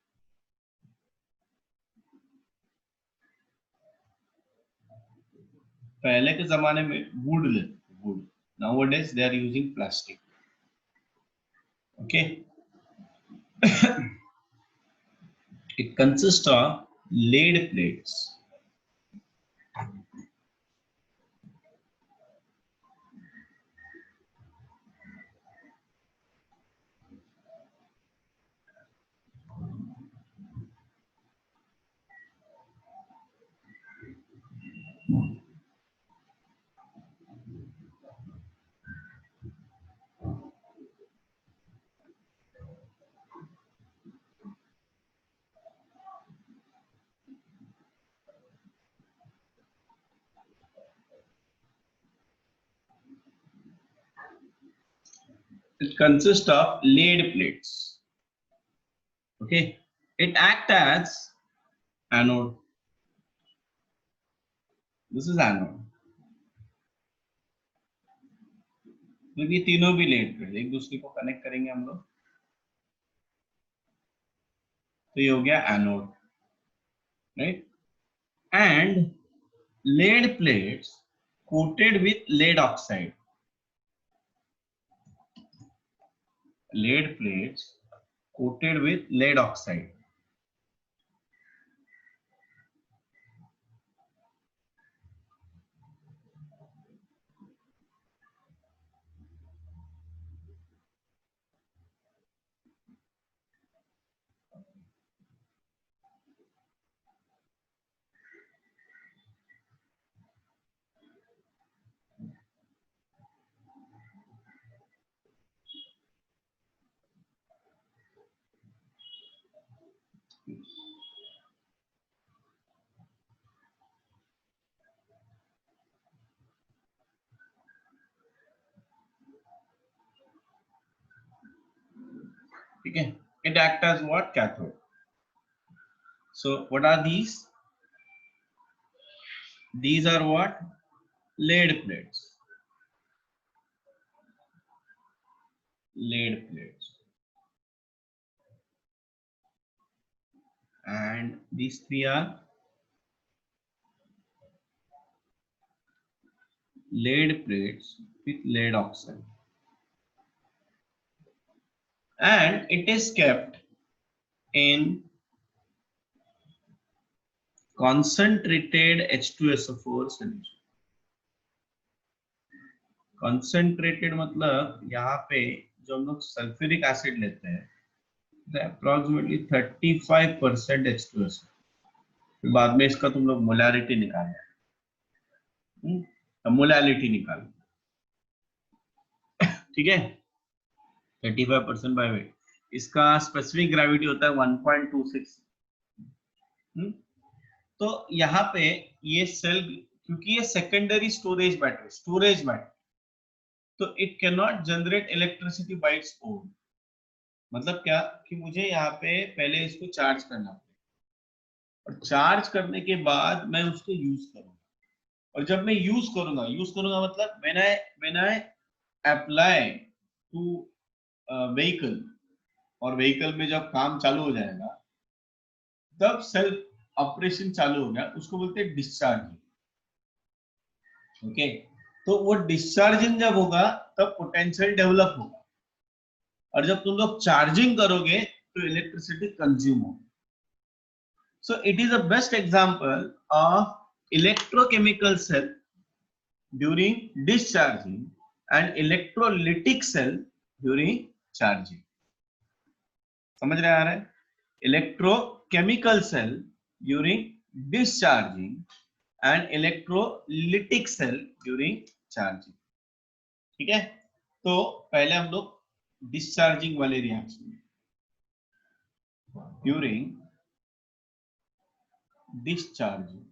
पहले के जमाने में वुड लेते, would. Nowadays they are using plastic. Okay. It consists of lead plates. It consists of lead plates. Okay, it acts as anode. This is anode. तो ये तीनों भी लेड प्लेट एक दूसरे को कनेक्ट करेंगे हम लोग, तो ये हो गया anode, right. And lead plates coated with lead oxide, lead plates coated with lead oxide, ठीक है। It acts as what? Cathode. So what are these? These are what? Lead plates, lead plates, and these three are lead plates with lead oxide, and it is kept in concentrated H2SO4 solution. Concentrated मतलब यहाँ पे जो हम लोग sulphuric acid लेते हैं approximately 35% H2SO, फिर बाद में इसका तुम लोग मोलारिटी निकालो, मोलालिटी निकालो, ठीक है। 35% बाय वेट, इसका स्पेसिफिक ग्रेविटी होता है 1.26। तो यहाँ पे ये सेल, क्योंकि ये सेकेंडरी स्टोरेज बैटरी, तो it can not generate electricity bye its own. मतलब क्या कि मुझे यहाँ पे पहले इसको चार्ज करना पड़ेगा, और चार्ज करने के बाद मैं उसको यूज करूंगा, और जब मैं यूज करूंगा मतलब when I apply to vehicle, और व्हीकल में जब काम चालू हो जाएगा तब सेल्फ ऑपरेशन चालू हो गया, उसको बोलते हैं डिस्चार्जिंग। ओके, तो वो डिस्चार्जिंग जब होगा तब पोटेंशियल डेवलप होगा, और जब तुम लोग चार्जिंग करोगे तो इलेक्ट्रिसिटी कंज्यूम होगी। So it is a best example of electrochemical cell during discharging and electrolytic cell during charging. समझ रहे आ रहा है? Electrochemical cell during discharging and electrolytic cell during charging. ठीक है, तो पहले हम लोग डिस्चार्जिंग वाले reaction, during discharging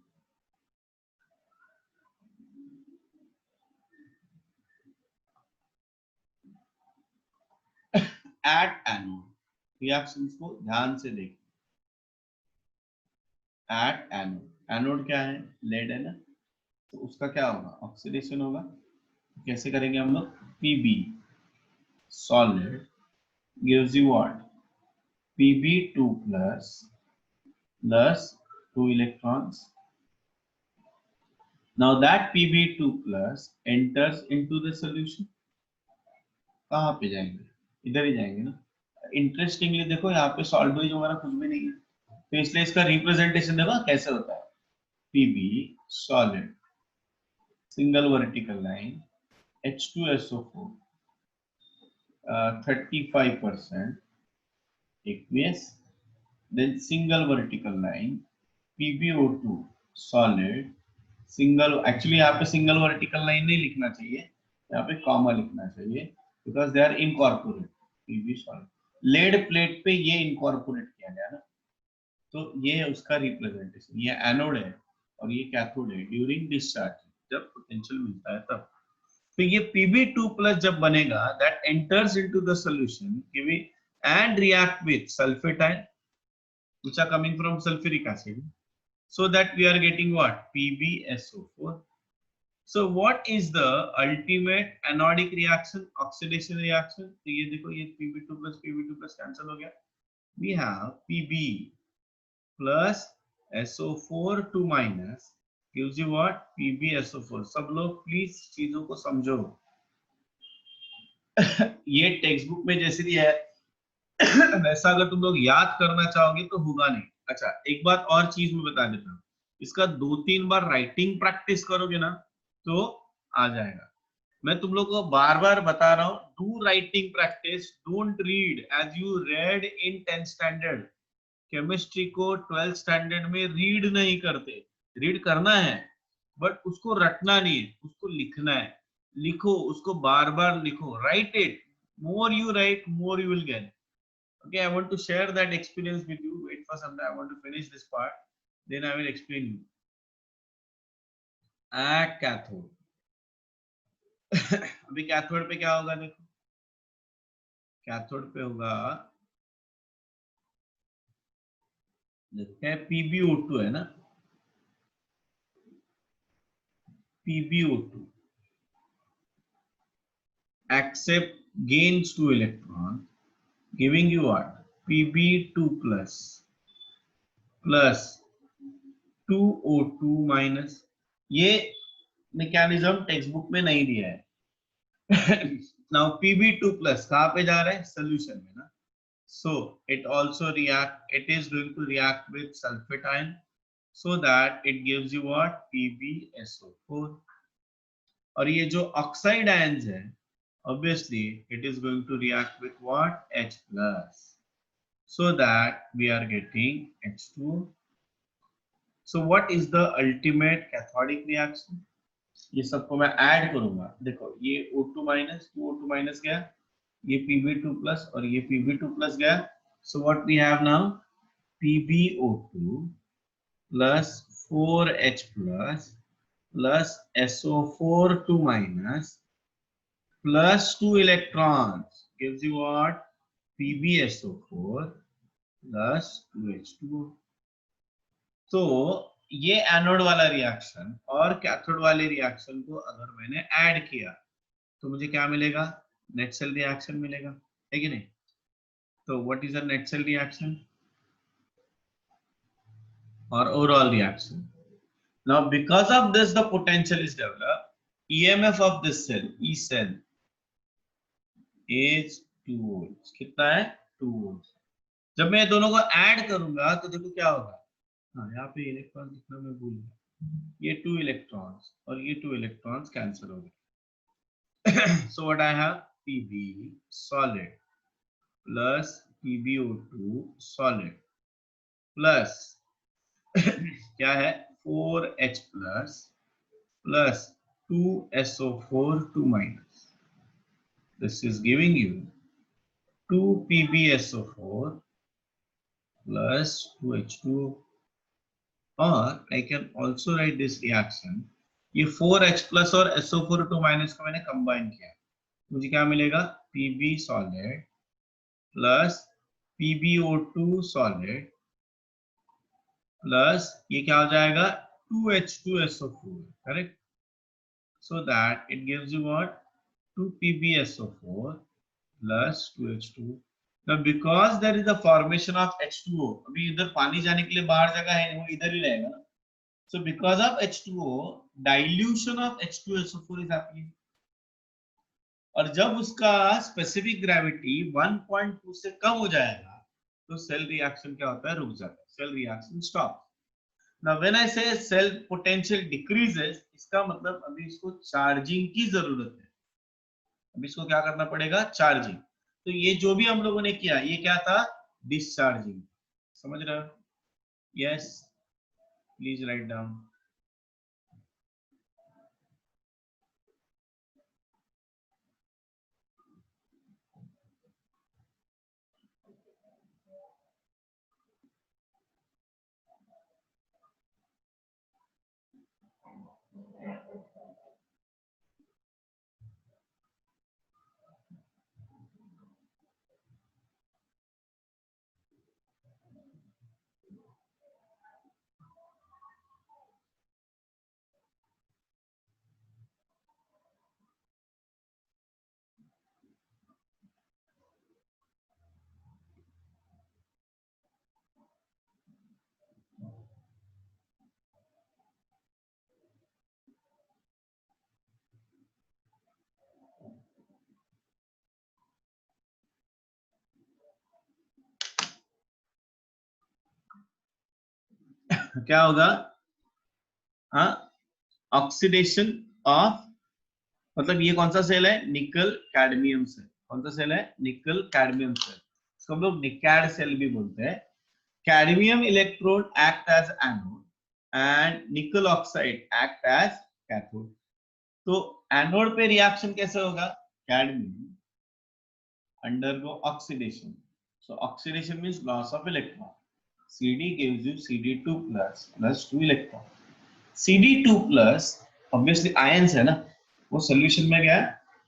at anode, reactions को ध्यान से देखिए। एट एनोड, एनोड क्या है? लेड है ना, तो उसका क्या होगा? ऑक्सीडेशन होगा। कैसे करेंगे हम लोग? Pb solid gives you what? Pb2 plus 2 electrons. Now that Pb2 plus enters into the solution. कहाँ पे जाएंगे? इधर ही जाएंगे ना। इंटरेस्टिंगली देखो यहाँ पे सॉल्वेज वगैरह कुछ भी नहीं है, तो इसलिए इसका रिप्रेजेंटेशन देखो कैसे होता है। Pb solid single vertical line H2SO4 35% aqueous, then single vertical line PbO2 solid single, actually यहाँ पे single vertical line नहीं लिखना चाहिए, यहाँ पे कॉमा लिखना चाहिए, because they are incorporate। Pb solid lead plate पे ये इनकॉर्पोरेट किया गया ना, तो ये है उसका रिप्रेजेंटेशन। ये एनोड है और ये कैथोड है ड्यूरिंग डिस्चार्ज, जब पोटेंशियल मिलता है तब। तो ये Pb2 प्लस जब बनेगा, that enters into the solution and react with sulfatile which are coming from sulfuric acid, so that we are getting what? PbSO4, So what is the ultimate anodic reaction, oxidation reaction? तो ये देखो, ये Pb2 plus Pb2 plus cancel हो गया. We have Pb plus SO4 2 minus gives you what? PbSO4. सब लोग please चीजों को समझो. ये टेक्स्ट बुक में जैसे भी है वैसा अगर तुम लोग याद करना चाहोगे तो होगा नहीं. अच्छा, एक बात और चीज मैं बता देता हूँ. इसका 2-3 बार राइटिंग प्रैक्टिस करोगे ना तो आ जाएगा. मैं तुम लोग को बार बार बता रहा हूँ, do writing practice, don't read as you read in 10th standard. Chemistry को 12th स्टैंडर्ड में रीड नहीं करते. रीड करना है बट उसको रटना नहीं है, उसको लिखना है. लिखो उसको, बार बार लिखो. Right it. More you right, more you will get. Okay, I want to share that experience with you. Wait for some time. I want to finish this part. Then I will explain you. Cathode. अभी cathode पे क्या होगा देखो. Cathode पे होगा, देखते हैं, PbO2 है ना. PbO2 accept gains 2 electron, giving you what? Pb2 plus 2O2 minus. ये मैकेनिज्म टेक्स्ट बुक में नहीं दिया है. Now Pb2 plus कहाँ पे जा रहा है? सोल्यूशन में ना. So it also it is going to react with sulfate ion so that it gives you what? PbSO4. और ये जो ऑक्साइड आयंस है, obviously it is going to react with what? H plus, so that we are getting H2. So what is the ultimate cathodic reaction? ये सबको मैं add करूंगा. देखो, ये O2 माइनस 2O2 माइनस गया, ये Pb2 प्लस और ये Pb2 प्लस गया. So what we have now? PbO2 plus 4H plus SO4 2 minus plus 2 electrons gives you what? PbSO4 plus 2H2. तो ये एनोड वाला रिएक्शन और कैथोड वाले रिएक्शन को अगर मैंने ऐड किया तो मुझे क्या मिलेगा? नेट सेल रिएक्शन मिलेगा, है कि नहीं? तो what is a net cell reaction or overall reaction? Now because of this the potential is developed. EMF of this cell, E cell, is 2 volts. कितना है? 2 volts. जब मैं दोनों को ऐड करूंगा तो देखो क्या होगा. हाँ, यहाँ पे इलेक्ट्रॉन लिखना मैं भूल गया. ये 2 इलेक्ट्रॉन्स और ये 2 इलेक्ट्रॉन्स कैंसिल हो गए. So what I have? Pb solid plus PbO2 solid plus क्या है? 4H plus 2SO4 2 minus. This is giving you 2 PbSO4 plus 2H2. और I can also write this reaction. ये 4H plus और SO4 2 minus को मैंने combine किया, मुझे क्या मिलेगा? Pb solid plus PbO2 solid plus ये क्या हो जाएगा? 2H2SO4. Correct. So that it gives you what? 2 PbSO4 plus 2H2. Now because there is a formation of H2O, अभी इधर पानी जाने के लिए बाहर जगह है, वो इधर ही रहेगा ना. So because of H2O, dilution of H2SO4 is happening. और जब उसका स्पेसिफिक ग्रेविटी 1.2 से कम हो जाएगा तो सेल रिएक्शन क्या होता है? रुक जाता है. Cell reaction stop. Now when I say cell potential decreases, इसका मतलब अभी इसको चार्जिंग की जरूरत है. अभी इसको क्या करना पड़ेगा? चार्जिंग. तो ये जो भी हम लोगों ने किया, ये क्या था? डिस्चार्जिंग. समझ रहे हो? Yes, please write down. क्या होगा, हाँ, ऑक्सीडेशन ऑफ, मतलब ये कौन सा सेल है, निकल कैडमियम सेल। कौन सा सेल है, निकल कैडमियम सेल। इसको हम लोग निकैड सेल भी बोलते हैं। Cadmium electrode act as anode and nickel oxide act as cathode. तो एनोड पे रिएक्शन कैसे होगा, cadmium undergo oxidation. So oxidation means loss of electron. Cd gives you Cd2 plus 2 electron. Cd2 plus obviously ions है ना, वो solution में गया,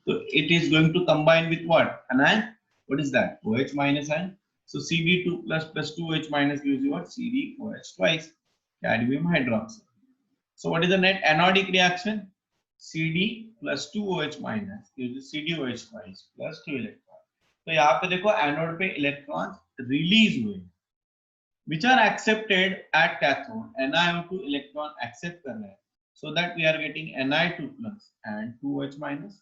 तो it is going to combine with what, anion. What is that, OH minus ion. So Cd2 plus 2OH minus gives you what, CdOH twice, cadmium hydroxide. So what is the net anodic reaction, Cd plus 2OH minus gives you CdOH twice plus 2 electron. तो यहाँ पे देखो anode पे electron release हुए which are accepted at cathode, NiO2 electron accept कर रहे हैं, so that we are getting Ni2 plus and 2OH minus.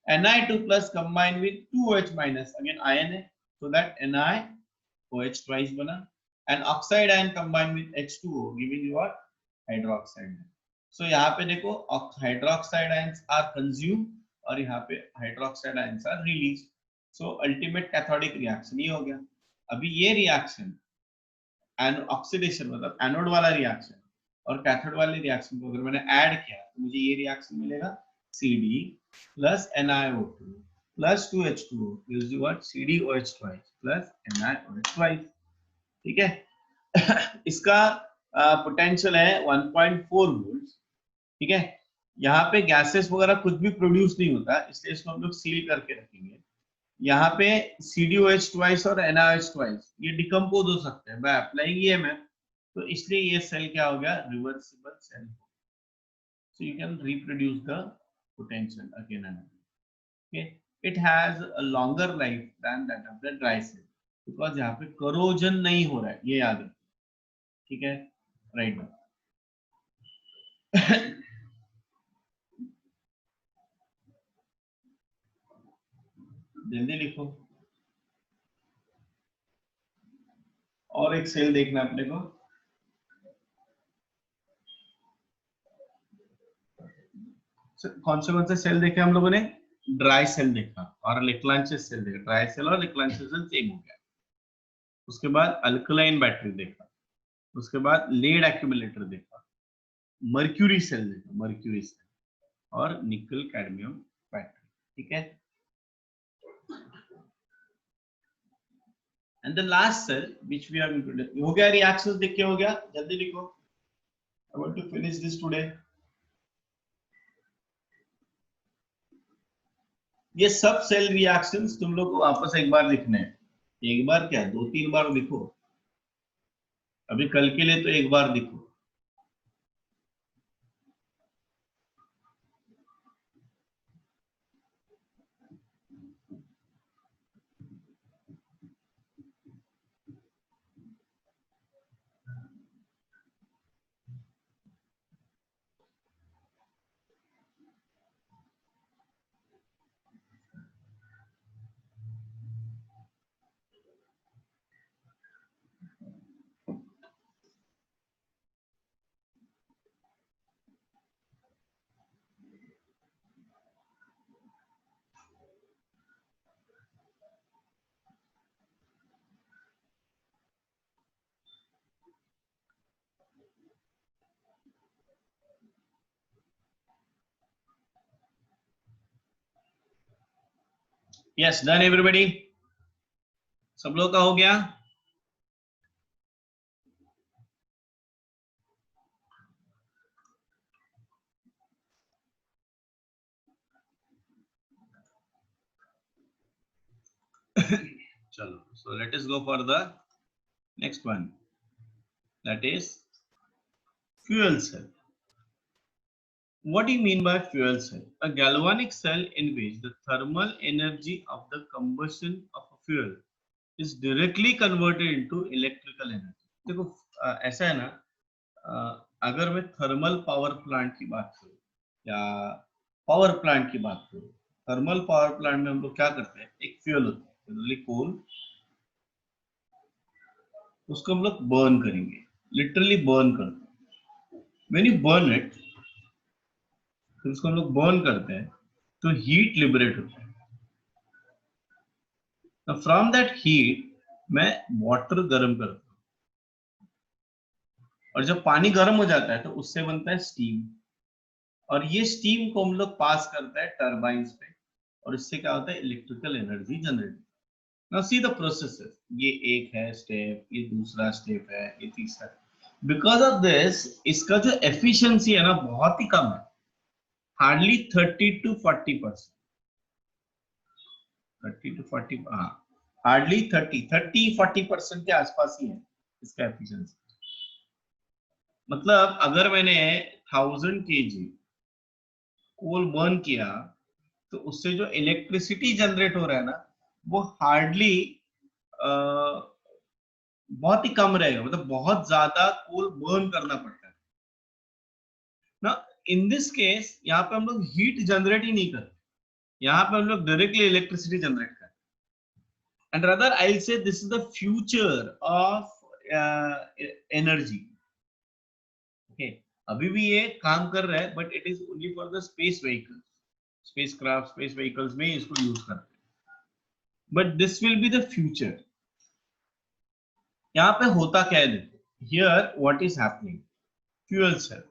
Ni2 plus combined with 2OH minus, again ion है, so that NiOH twice बना, and oxide ion combined with H2O giving you what, hydroxide. So यहाँ पे देखो hydroxide ions are consumed और यहाँ पे hydroxide ions are released. So ultimate cathodic reaction ये हो गया। अभी ये reaction ऑक्सीडेशन मतलब एनोड वाला रिएक्शन और कैथोड वाले रिएक्शन को अगर मैंने ऐड किया तो मुझे ये रिएक्शन मिलेगा, Cd plus NiO2 plus 2H2O gives you what, CdOH twice plus NiOH twice। ठीक है। इसका पोटेंशियल है 1.4 वोल्ट। ठीक है, यहाँ पे गैसेस वगैरह कुछ भी प्रोड्यूस नहीं होता, इसलिए इसको हम लोग सील करके रखेंगे। यहाँ पे CdOH ट्वाइस और NiOH ट्वाइस ये डिकम्पोज हो सकते हैं बाय अप्लाइंग EMF, तो इसलिए ये सेल क्या हो गया, reversible cell. So you can reproduce the potential again and again. Okay, it has a longer life than that of the dry cell, because यहाँ पे करोजन नहीं हो रहा है, ये याद रखिए। ठीक है, राइट। जल्दी लिखो, और एक सेल देखना अपने को। कौन से सेल देखे हम लोगों ने, ड्राई सेल देखा और लिक्लांशियस सेल देखा। ड्राई सेल और लिक्लांशियस सेल सेम हो गया। उसके बाद अल्कलाइन बैटरी देखा, उसके बाद लेड एक्यूमुलेटर देखा, मर्क्यूरी सेल देखा, मर्क्यूरी सेल और निकल कैडमियम बैटरी। ठीक है, and the last cell which we are included हो गया। रिएक्शंस देख के हो गया, जल्दी लिखो, I want to finish this today. ये सब सेल रिएक्शंस तुम लोग को वापस एक बार लिखने हैं, एक बार क्या, 2-3 बार लिखो। अभी कल के लिए तो एक बार लिखो। यस, डन एवरीबॉडी, सब लोग का हो गया। चलो, so let us go for the next one, that is fuel cell. What do you mean by fuel cell? A galvanic cell in which the thermal energy of the combustion of a fuel is directly converted into electrical energy. देखो ऐसा है ना, अगर मैं thermal power plant की बात करूं या पावर प्लांट की बात करूं, थर्मल पावर प्लांट में हम लोग क्या करते हैं, एक फ्यूल होता है जनरली कोल, उसको हम लोग बर्न करेंगे। लिटरली बर्न करते हैं। व्हेन यू बर्न इट, तो इसको हम लोग बर्न करते हैं तो हीट लिबरेट होती है। फ्रॉम दैट हीट मैं वाटर गर्म करता हूँ, और जब पानी गर्म हो जाता है तो उससे बनता है स्टीम, और ये स्टीम को हम लोग पास करते हैं टरबाइन्स पे, और इससे क्या होता है, electrical energy generate. Now see the processes, ये एक है स्टेप, ये दूसरा स्टेप है, ये तीसरा। बिकॉज ऑफ दिस इसका जो एफिशिएंसी है ना बहुत ही कम है, हार्डली 30 to 40%। 30 to 40, हाँ, हार्डली 30-40% के आसपास ही है इसका एफिशिएंसी। मतलब अगर मैंने 1000 kg कोल बर्न किया, तो उससे जो इलेक्ट्रिसिटी जनरेट हो रहा है ना, वो हार्डली बहुत ही कम रहेगा, मतलब बहुत ज्यादा कोल बर्न करना पड़ता है ना। इन दिस केस यहाँ पे हम लोग हीट जनरेट ही नहीं करते, यहाँ पे हम लोग डायरेक्टली इलेक्ट्रिसिटी जनरेट करते हैं। And rather I will say this is the future of energy. Okay, अभी भी ये काम कर रहा है, but it is only for the space vehicles, space craft, space vehicles में इसको यूज करते हैं, but this will be the future. यहाँ पे होता क्या है, देखो, here what is happening, fuel cell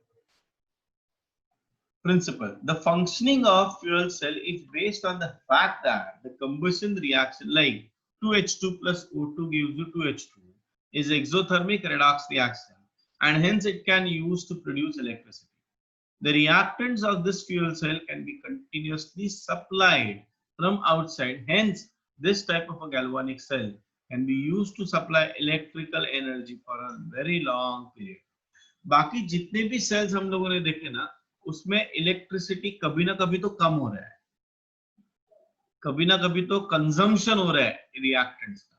principle. The functioning of fuel cell is based on the fact that the combustion reaction like 2H2 plus O2 gives you 2H2 is exothermic redox reaction, and hence it can use to produce electricity. The reactants of this fuel cell can be continuously supplied from outside. Hence, this type of a galvanic cell can be used to supply electrical energy for a very long period. बाकी जितने भी sales हम लोगों ने देखे ना, उसमें electricity कभी ना कभी तो कम हो रहा है, कभी ना कभी तो कंजम्पशन हो रहा है रिएक्टेंट्स का।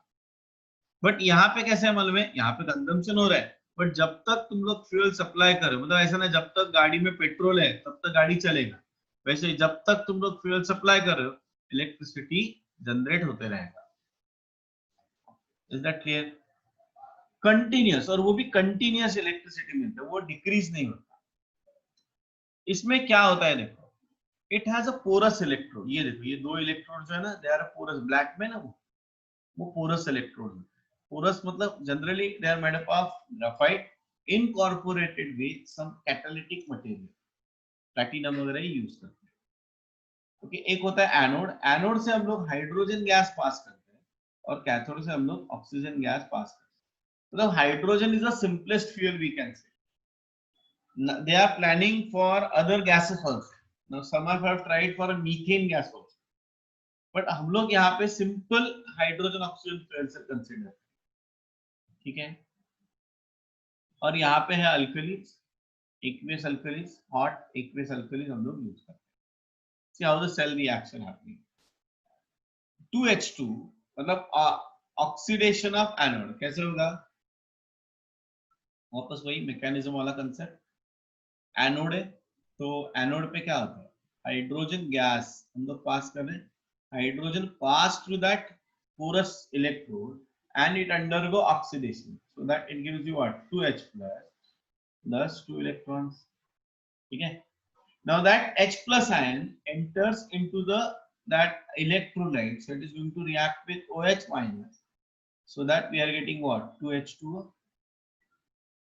बट यहाँ पे कैसे मालूम है, यहाँ पे कंजम्पशन हो रहा है, बट जब तक तुम लोग फ्यूल सप्लाई करो, मतलब ऐसा ना जब तक गाड़ी में पेट्रोल है तब तक गाड़ी चलेगा, वैसे जब तक तुम लोग फ्यूल सप्लाई कर रहे हो इलेक्ट्रिसिटी जनरेट होते रहेगा। Is that clear? कंटिन्यूअस, और वो भी कंटिन्यूअस इलेक्ट्रिसिटी मिलता है, वो डिक्रीज नहीं होता। इसमें क्या होता है, देखो, it has a porous electrode. ये देखो, ये दो इलेक्ट्रोड जो है ना, दे आर पोरस, ब्लैक में ना वो पोरस इलेक्ट्रोड है। पोरस मतलब generally they are made up of graphite incorporated with some catalytic material, platinum वगैरह यूज करते हैं। ओके, एक होता है एनोड। एनोड से हम लोग हाइड्रोजन गैस पास करते हैं, और कैथोड से हम लोग ऑक्सीजन गैस पास करते हैं। मतलब hydrogen is the simplest fuel we can say. They are planning for other gases also. Now some have tried for a methane gas also, but हम लोग यहाँ पे सिंपल हाइड्रोजन ऑक्सीजन फ्यूल से consider, ठीक है। और यहाँ पे है alkalis, aqueous alkalis, hot aqueous alkalis हम लोग यूज करते हैं। See how the cell reaction happening. 2H2 मतलब ऑक्सीडेशन ऑफ एनोड कैसे होगा, वापस वही मैकेनिज्म वाला कंसेप्ट। एनोड है तो एनोड पे क्या होता है, हाइड्रोजन गैस हम लोग पास कर रहे हैं, hydrogen pass through that porous electrode and it undergo oxidation, so that it gives you what, 2H plus 2 electrons, ठीक है। Now that H plus ion enters into the that electrolyte, so it is going to react with OH minus, so that we are getting what, 2H2O।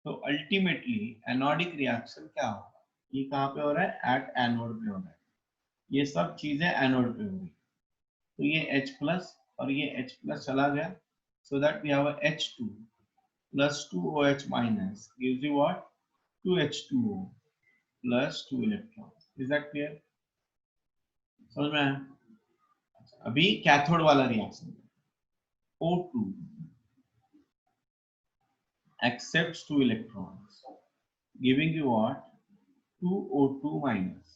तो ultimately anodic reaction क्या होगा, ये कहाँ पे हो रहा है, एट एनोड पे हो रहा है, ये सब चीजें एनोड पे हो रही है। तो ये H प्लस और ये H प्लस चला गया, so that we have a H2 plus 2OH minus gives you what, 2H2O plus 2 electrons। Is that clear? समझ में आया? अभी कैथोड वाला reaction, O2 accepts 2 electrons giving you what, 2O2 minus,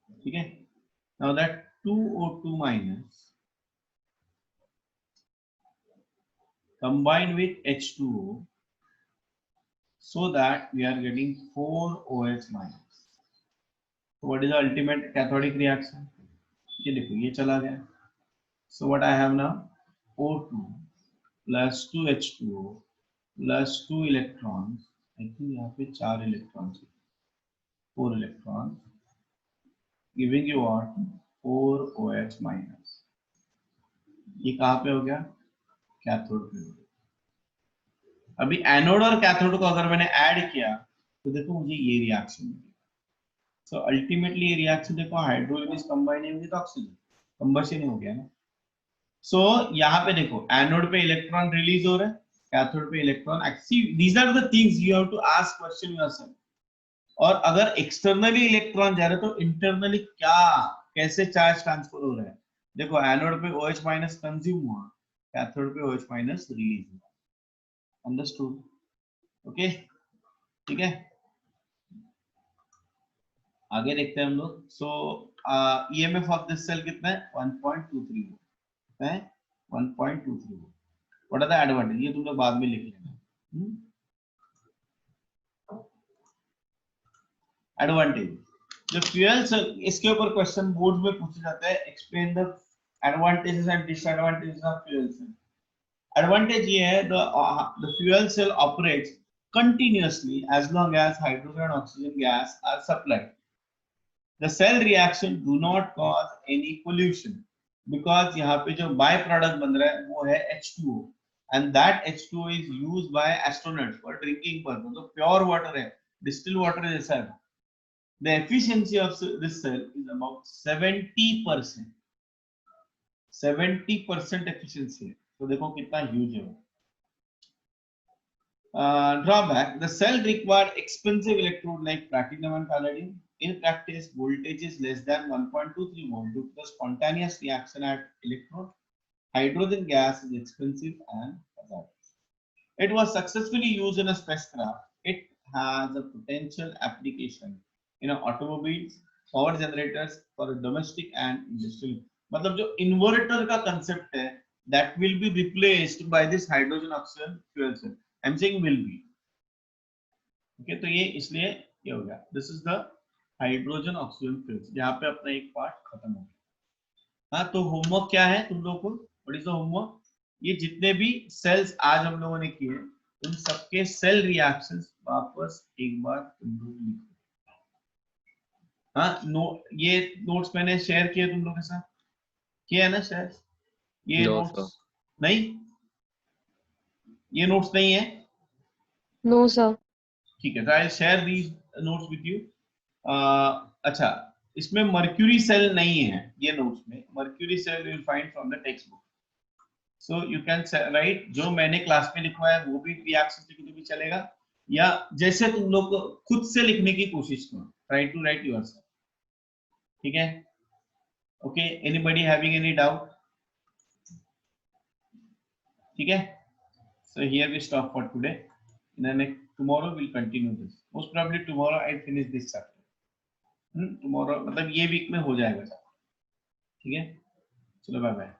ठीक है। Now that 2O2 minus combined with H2O, so that we are getting 4OH minus. So what is the ultimate cathodic reaction? ये देखो, ये चला गया। So what I have now, O2 plus 2H2O plus 2 electron, I think यहाँ पे 4 electron, 4 electron, giving you what 4 OH minus. ये कहाँ पे हो गया, कैथोड पे हो गया। अभी एनोड और कैथोड को अगर मैंने ऐड किया तो देखो मुझे ये रिएक्शन मिली। सो अल्टीमेटली ये रिएक्शन देखो, hydrogen is combining with oxygen, combustion हो गया ना। सो यहाँ पे देखो एनोड पे इलेक्ट्रॉन रिलीज हो रहा है, कैथोड पे electron, these are the things you have to ask question yourself. और अगर एक्सटर्नली इलेक्ट्रॉन जा रहे तो इंटरनली क्या, कैसे चार्ज ट्रांसफर हो रहा है। देखो एनोड पे OH माइनस कंज्यूम हुआ, कैथोड पे OH माइनस रिलीज हुआ। अंडरस्टूड? ओके, ठीक है, आगे देखते हैं हम लोग। So EMF of this cell कितना है, 1.23 वोल्ट है, 1.23 volt. What are the advantage, ये तुम लोग बाद में लिख लेना। एडवांटेज, जो फ्यूल सेल, इसके ऊपर क्वेश्चन बोर्ड में पूछे जाता है, explain the advantages and disadvantages of fuel cell. Advantage ये है, the fuel cell operates continuously as long as hydrogen and oxygen gas are supplied. The cell reaction do not cause any pollution because यहाँ पे जो by product बन रहा है वो है H2O and that H2O is used by astronauts for drinking purpose. तो pure water है, डिस्टिल वाटर जैसा है। The efficiency of this cell is about 70%. 70% efficiency है, तो देखो कितना ह्यूज है वो। Drawback, the cell required expensive electrode like platinum and palladium. In practice, voltage is less than 1.23 volt due to the spontaneous reaction at electrode. Hydrogen gas is expensive and hazardous. It was successfully used in a spacecraft. It has a potential application in automobiles, power generators for domestic and industrial. मतलब जो inverter का concept है, that will be replaced by this hydrogen oxygen fuel cell. I'm saying will be. Okay, तो ये इसलिए ये हो गया। This is the hydrogen oxygen fuel. यहाँ पे अपना एक पार्ट खत्म हो गया। हाँ, तो होमवर्क क्या है तुम लोगों को, व्हाट इज द होमवर्क, ये जितने भी सेल्स आज हम लोगों ने किए उन सबके सेल रिएक्शंस वापस एक बार तुम लोग लिखो। हाँ, ये नोट्स मैंने शेयर किए तुम लोगों के साथ, किया है ना शेयर? ये नोट्स नहीं, ये नोट्स नहीं है? No sir. ठीक है, तो I share these notes with you. अच्छा, इसमें मर्क्यूरी सेल नहीं है ये नोट्स में, mercury cell you will find from the textbook. So you can write, जो मैंने क्लास में लिखवा है वो भी रिएक्शन लिख भी चलेगा, या जैसे तुम लोग खुद से लिखने की कोशिश करो, ट्राई टू राइट योरसेल्फ, ठीक है? Okay, anybody having any doubt? ठीक है, so here we stop for today, tomorrow we'll continue this, most probably tomorrow I finish this chapter, tomorrow मतलब ये वीक में हो जाएगा, ठीक है? चलो बाय बाय।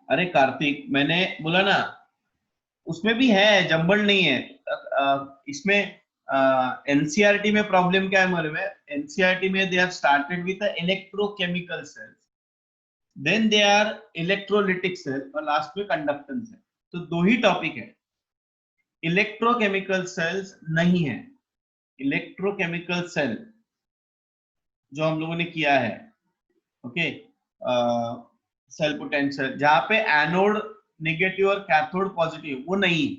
अरे कार्तिक, मैंने बोला ना उसमें भी है, जंबल नहीं है। इसमें एनसीईआरटी में प्रॉब्लम क्या है हमारे में, एनसीईआरटी में they have started with electrochemical cells, then they are electrolytic cell और लास्ट में कंडक्टेंस है। तो दो ही टॉपिक है, इलेक्ट्रोकेमिकल सेल्स नहीं है। इलेक्ट्रोकेमिकल सेल जो हम लोगों ने किया है, ओके, सेल पोटेंशियल जहां पे एनोड नेगेटिव और कैथोड पॉजिटिव, वो नहीं।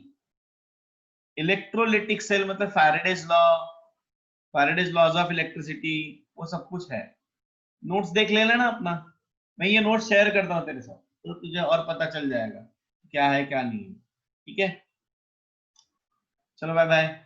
इलेक्ट्रोलिटिक सेल मतलब Faraday's law, Faraday's laws of electricity, वो सब कुछ है। नोट्स देख लेना ना अपना, मैं ये नोट्स शेयर करता हूँ तेरे साथ, तो तुझे और पता चल जाएगा क्या है क्या नहीं है, ठीक है? चलो बाय बाय।